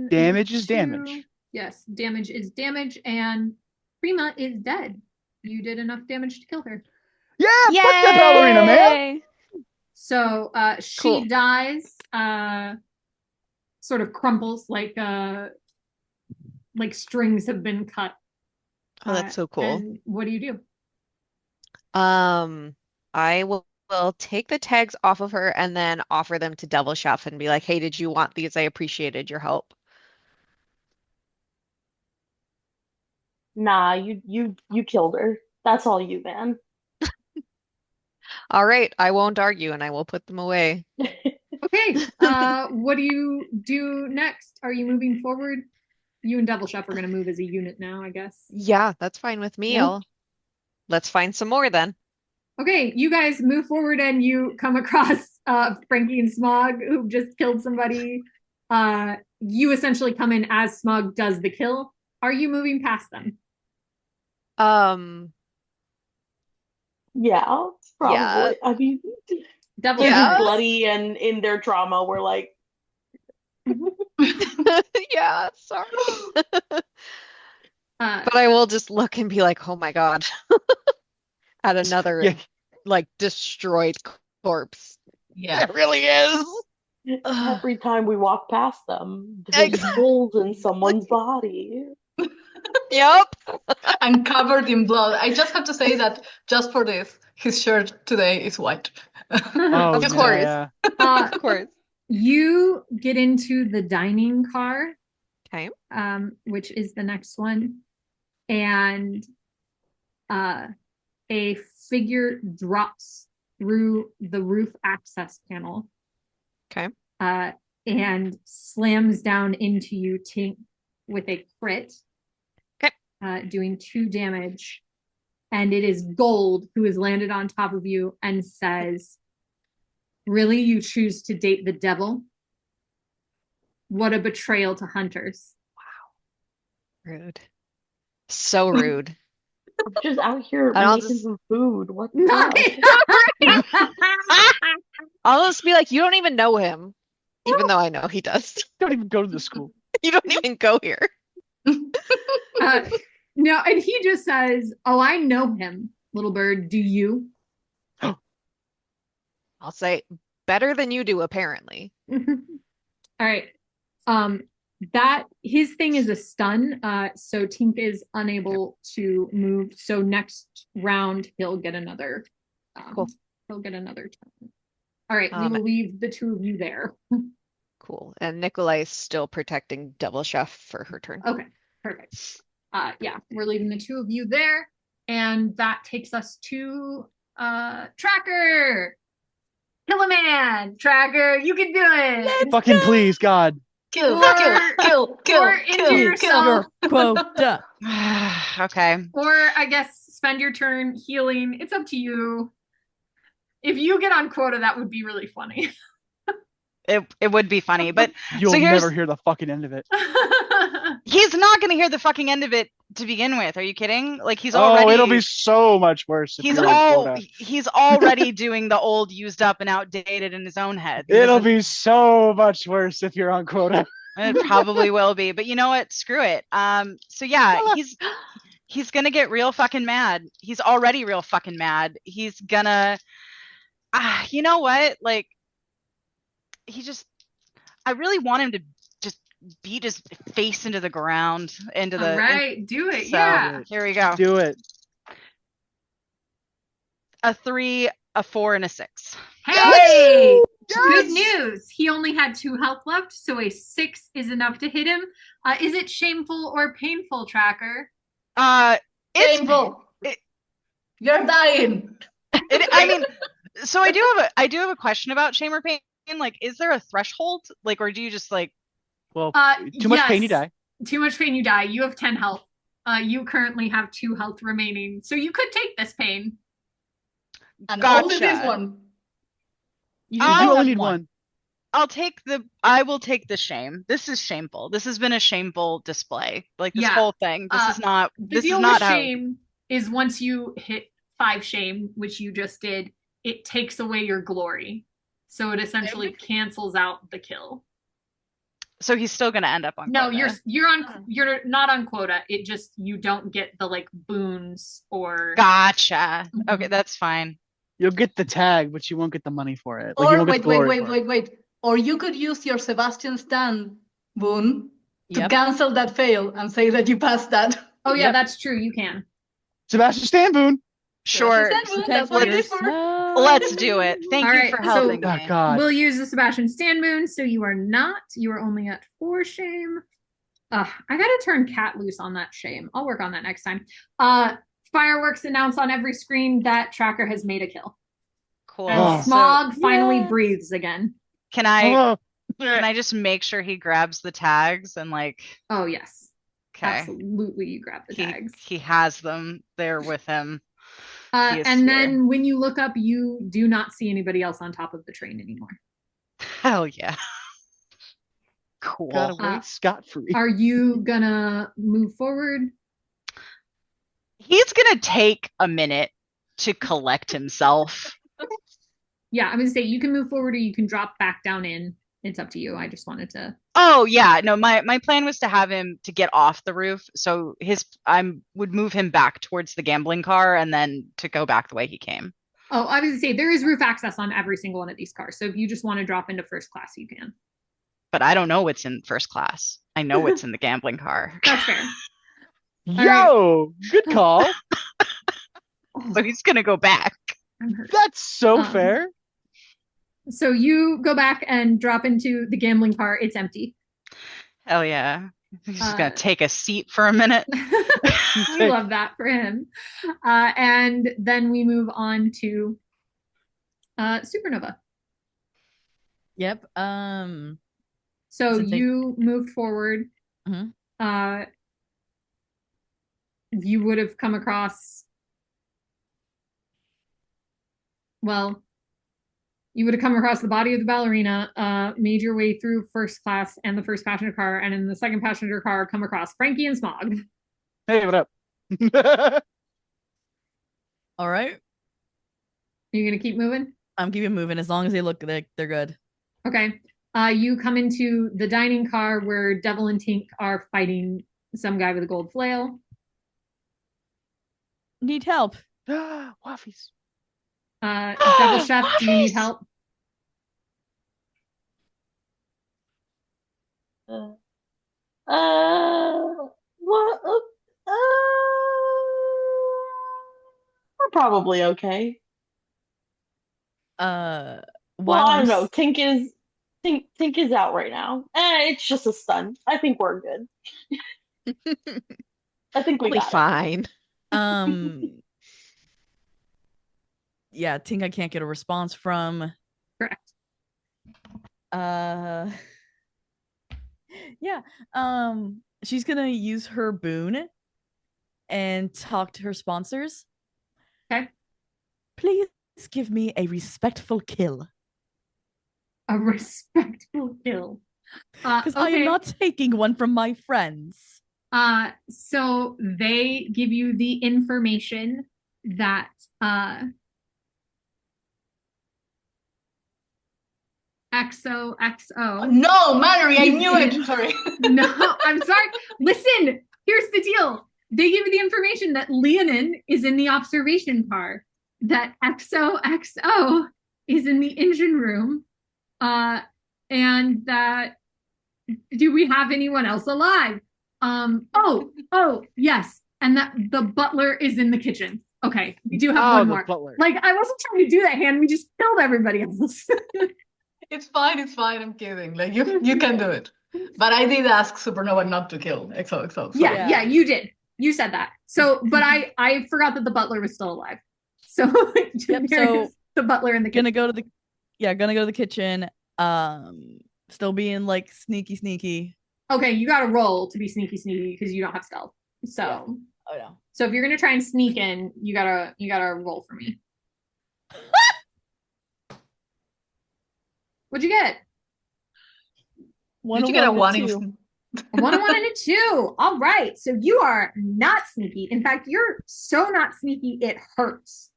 Damage is damage. Yes, damage is damage, and Prima is dead. You did enough damage to kill her. Yeah, fuck that ballerina, man. So she dies, sort of crumples like strings have been cut. Oh, that's so cool. And what do you do? I will take the tags off of her and then offer them to Devil Chef and be like, hey, did you want these? I appreciated your help. Nah, you killed her. That's all you, man. All right, I won't argue and I will put them away. Okay, what do you do next? Are you moving forward? You and Devil Chef are going to move as a unit now, I guess. Yeah, that's fine with me. Let's find some more then. Okay, you guys move forward and you come across Frankie and Smog who've just killed somebody. You essentially come in as Smog does the kill. Are you moving past them? Yeah, probably. Yeah. I mean, Devil This is Yes. bloody and in their trauma, we're like, Yeah, sorry. Uh, But I will just look and be like, oh my God, at another Yeah. like destroyed corpse. Yeah. It really is. Ugh. every time we walk past them, there's holes in someone's body. Yep. And covered in blood. I just have to say that just for this, his shirt today is white. Oh, Of yeah, course. yeah. Of course. You get into the dining car, Okay. which is the next one, and a figure drops through the roof access panel. Okay. And slams down into you, Tink, with a crit. Okay. Doing 2 damage. And it is Gold who has landed on top of you and says, "Really, you choose to date the devil? What a betrayal to hunters." Rude. So rude. I'm just out here And I'll making just- some food. What the Not- fuck? I'll just be like, you don't even know him. Even though I know he does. Don't even go to the school. You don't even go here. No, and he just says, "Oh, I know him, little bird. Do you?" I'll say better than you do, apparently. All right. That his thing is a stun, so Tink is unable to move. So next round he'll get another Cool. he'll get another turn. All right, we will leave the 2 of you there. Cool. And Nikolai is still protecting Devil Chef for her turn. Okay, perfect. Yeah, we're leaving the 2 of you there, and that takes us to Tracker. Kill a man, Tracker. You can do it. Fucking please, God. Kill, Or- kill, or injure yourself. Quota. Okay. Or I guess spend your turn healing. It's up to you. If you get on quota, that would be really funny. It would be funny, but You'll here's- never hear the fucking end of it. he's not gonna hear the fucking end of it to begin with. Are you kidding? Like he's Oh, already it'll be so much worse if he's you're on quota. he's already doing the old used up and outdated in his own head. He It'll doesn't- be so much worse if you're on quota. It probably will be, but you know what? Screw it. So yeah, he's gonna get real fucking mad. He's already real fucking mad. He's gonna you know what? Like I really want him to just beat his face into the ground, into the All right, do it. so- Yeah. Here we go. Do it. A 3, a 4, and a 6. Hey, good Yes! news. He only had 2 health left, so a 6 is enough to hit him. Is it shameful or painful, Tracker? It's Painful. You're dying. I mean, so I do have a question about shame or pain. Like, is there a threshold? Like, or do you just like Well, too much pain, you yes. die. Too much pain, you die. You have 10 health. You currently have 2 health remaining, so you could take this pain. And Gotcha. only this one. You You just I'll- have only need one. I will take the shame. This is shameful. This has been a shameful display. Like this Yeah. whole thing. This is not The this is deal not with how shame is once you hit 5 shame, which you just did, it takes away your glory. So it essentially cancels out the kill. so he's still gonna end up on No, quota. you're not on quota. It just you don't get the like boons or Gotcha. Okay, Mhm. that's fine. You'll get the tag, but you won't get the money for it. Like, you Or won't get the glory for it. wait. Or you could use your Sebastian Stan boon to Yep. cancel that fail and say that you passed that. Oh yeah, Yep. that's true. You can. Sebastian Stanboon. Sure. Sebastian Stan boon, that's what it is for. Let's do it. Thank All you right, for so- helping Oh me. God. We'll use the Sebastian Stan boon, so you are not. You are only at 4 shame. I gotta turn Cat loose on that shame. I'll work on that next time. Fireworks announce on every screen that Tracker has made a kill. Cool. And Oh. Smog finally Yes. breathes again. Can I Oh, can I just make sure he grabs the tags and like Oh yes. okay. Absolutely, you grab the tags. He has them there with him. he is And here. then when you look up, you do not see anybody else on top of the train anymore. Hell yeah. Cool. got away scot-free. Are you gonna move forward? He's gonna take a minute to collect himself. Yeah, I'm gonna say you can move forward or you can drop back down in. It's up to you. I just wanted to. Oh yeah, no, my plan was to have him to get off the roof, so I would move him back towards the gambling car and then to go back the way he came. Oh, I was gonna say there is roof access on every single one of these cars. So if you just want to drop into first class, you can. But I don't know what's in first class. I know what's in the gambling car. That's fair. Yo, good call. So he's gonna go back. I'm hurt. That's so fair. So you go back and drop into the gambling car. It's empty. Hell yeah. He's just gonna take a seat for a minute. We love that for him. And then we move on to Supernova. Yep. So you moved forward. Mhm. You would have come across. Well, you would have come across the body of the ballerina, made your way through first class and the first passenger car, and in the second passenger car, come across Frankie and Smog. Hey, what up? All right. Are you gonna keep moving? I'm keeping moving as long as they look like they're good. Okay. You come into the dining car where Devil and Tink are fighting some guy with a gold flail. Need help. Waffies. Devil Chef, do you need help? What? We're probably okay. Well, I don't know. Tink is out right now. It's just a stun. I think we're good. I think we got fine. Yeah, Tink I can't get a response from. Correct. Yeah. She's gonna use her boon and talk to her sponsors. Okay. Please give me a respectful kill. A respectful kill. Because I am not taking one from my friends. So they give you the information that XOXO. No, Mallory, I knew it. Sorry. No, I'm sorry. Listen, here's the deal. They give you the information that Leonin is in the observation car, that XOXO is in the engine room, and that do we have anyone else alive? Oh, yes. And that the butler is in the kitchen. Okay, we do have one more. Butler. Like, I wasn't trying to do that, Han. We just killed everybody else. It's fine. I'm kidding. Like you can do it. But I did ask Supernova not to kill XOXO. So. Yeah, you did. You said that. So, but I forgot that the butler was still alive. So, so the butler in the kitchen. Gonna go to the kitchen. Still being like sneaky. Okay, you got to roll to be sneaky because you don't have stealth. So, yeah. Oh no. So if you're gonna try and sneak in, you gotta roll for me. What'd you get? Did you get a 1 a 1, a 1, and a 2. All right. So you are not sneaky. In fact, you're so not sneaky, it hurts.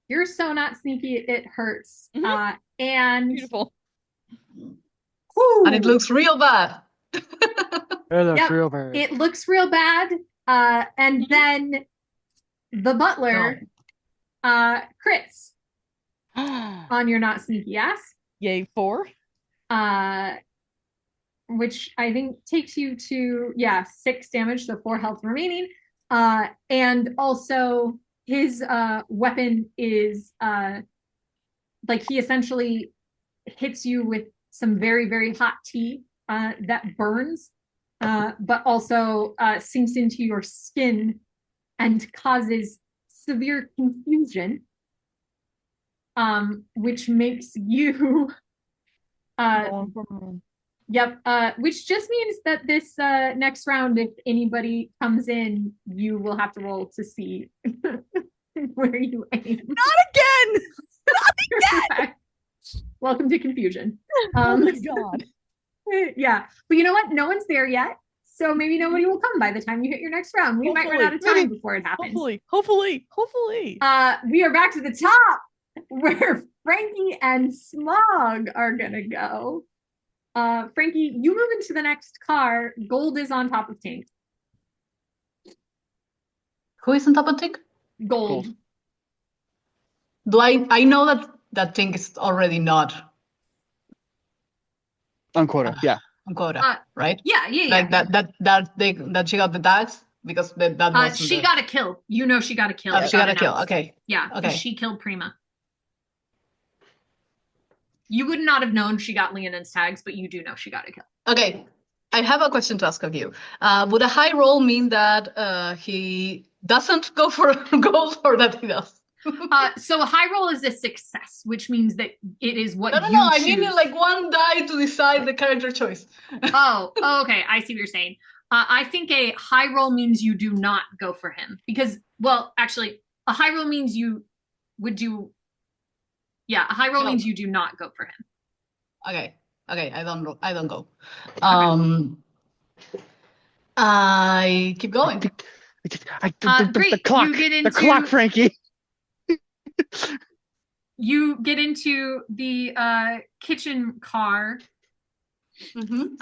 You're so not sneaky, it hurts. And beautiful. Whoo, and it looks real bad. Real bad. It looks real bad. And then the butler crits on your not sneaky ass. Yay, 4. Which I think takes you to 6 damage, so 4 health remaining. And also his weapon is like he essentially hits you with some very, very hot tea that burns, but also sinks into your skin and causes severe confusion, which makes you which just means that this next round, if anybody comes in, you will have to roll to see where you aim. Not again! Not again! Welcome to confusion. Oh my god. Yeah, but you know what? No one's there yet. So maybe nobody will come by the time you hit your next round. We might run Hopefully, out of time maybe- before it happens. Hopefully. We are back to the top where Frankie and Smog are gonna go. Frankie, you move into the next car. Gold is on top of Tink. Who is on top of Tink? Gold. Gold. Do I know that Tink is already not On quota, yeah. on quota, right? Yeah. Like that she got the tags because that was She got a kill. You know she got a kill. Oh, she got a kill. announced. Okay. Yeah. Okay. She killed Prima. You would not have known she got Leonin's tags, but you do know she got a kill. Okay. I have a question to ask of you. Would a high roll mean that he doesn't go for gold or that he does? So a high roll is a success, which means that it is what No. you I choose. mean like one die to decide the character choice. Oh, okay. I see what you're saying. I think a high roll means you do not go for him because, well, actually, a high roll means you would do. Yeah, a high roll means you do not go for him. Okay. I don't go. I keep going. The clock. You get The clock, into Frankie. you get into the kitchen car. Mm-hmm.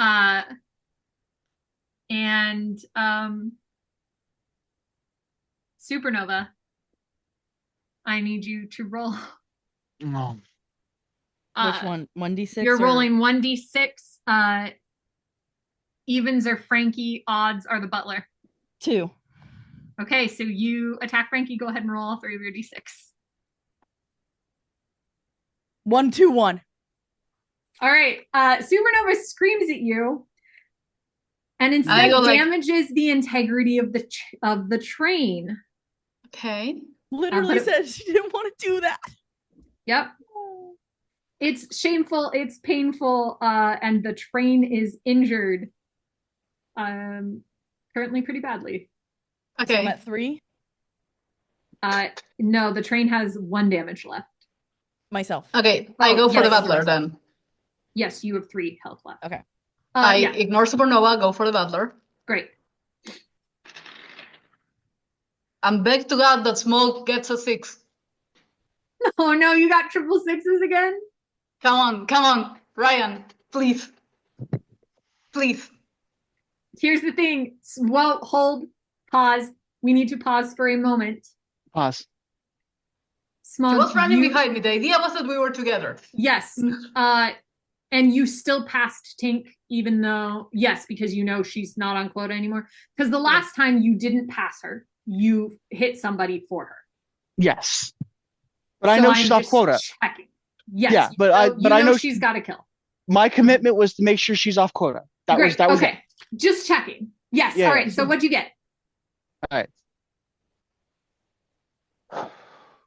And Supernova, I need you to roll. Oh. Which one? 1d6? You're rolling 1d6. Evens are Frankie, odds are the butler. 2. Okay, so you attack Frankie. Go ahead and roll all 3 of your d6. 1, 2, 1. All right. Supernova screams at you, and instead damages the integrity of the train. Okay. Literally said she didn't want to do that. Yep. It's shameful. It's painful, and the train is injured. Currently pretty badly. Okay. So I'm at 3. No, the train has 1 damage left. Myself. Okay, I go for the butler then. Yes, you have 3 health left. Okay. I ignore Supernova, go for the butler. Great. And beg to God that Smog gets a 6. Oh no, you got triple 6s again? Come on, Ryan, please. Please. Here's the thing. Well, hold, pause. We need to pause for a moment. Pause. Smog, She was running behind me. The idea was that we were together. Yes. And you still passed Tink, even though, yes, because you know she's not on quota anymore. Because the last time you didn't pass her, you hit somebody for her. Yes. But I know she's off quota. Checking. Yes. Yeah, but I know she's got a kill. My commitment was to make sure she's off quota. That was okay. It. Just checking. Yes. Yeah, all right. So what'd you get? All right.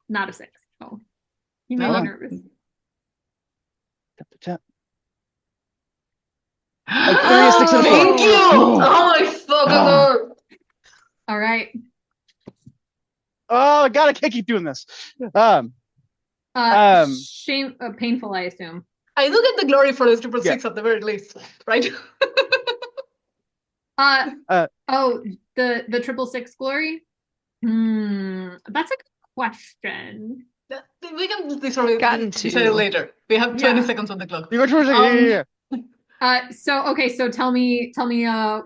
Not a 6. Oh, you made me nervous. Tap. Thank you! Oh my fucking god! All right. Oh, I gotta keep doing this. Painful, I assume. I do get the glory for this 666 at the very least, right? The 666 glory? That's a good question. We can decide it later. We have 20 seconds on the clock. You go towards So tell me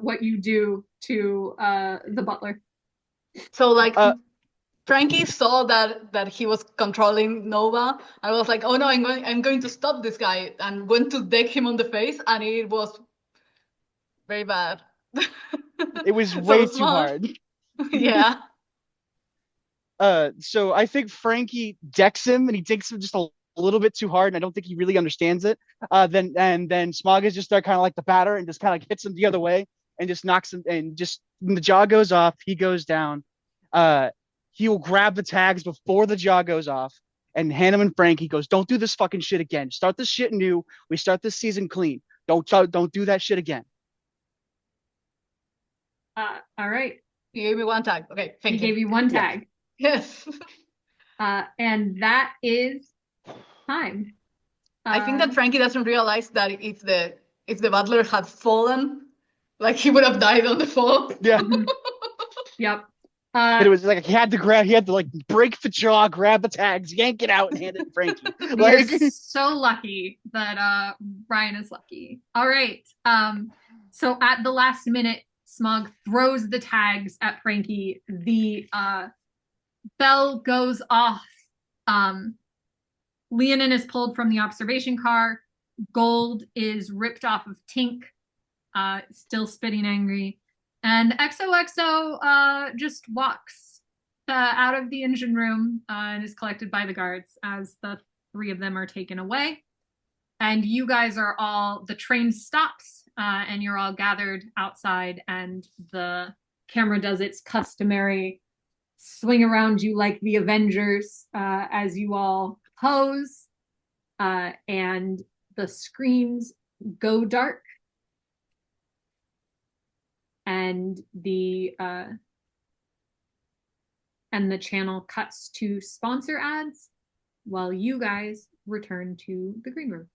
what you do to the butler. So Frankie saw that he was controlling Nova. I was like, oh no, I'm going to stop this guy, and went to deck him on the face, and it was very bad. It was way too hard. Yeah. So I think Frankie decks him, and he decks him just a little bit too hard, and I don't think he really understands it. Then Smog is just there, kind of like the batter, and just kind of hits him the other way, and just knocks him. And just when the jaw goes off, he goes down. He will grab the tags before the jaw goes off, and hand him. And Frankie goes, "Don't do this fucking shit again. Start this shit new. We start this season clean. Don't do that shit again." All right. He gave me 1 tag. Okay, thank you. He gave you 1 tag. Yes. And that is time. I think that Frankie doesn't realize that if the butler had fallen, Like he would have died on the phone. Yeah. Yep. And it was like he had to like break the jaw, grab the tags, yank it out, and hand it to Frankie. Like You're so lucky that Ryan is lucky. All right. So at the last minute, Smog throws the tags at Frankie. The bell goes off. Leonin is pulled from the observation car. Gold is ripped off of Tink, still spitting angry. And XOXO just walks out of the engine room and is collected by the guards as the three of them are taken away. And you guys are all, the train stops and you're all gathered outside, and the camera does its customary swing around you like the Avengers as you all pose, and the screens go dark, and the channel cuts to sponsor ads while you guys return to the green room.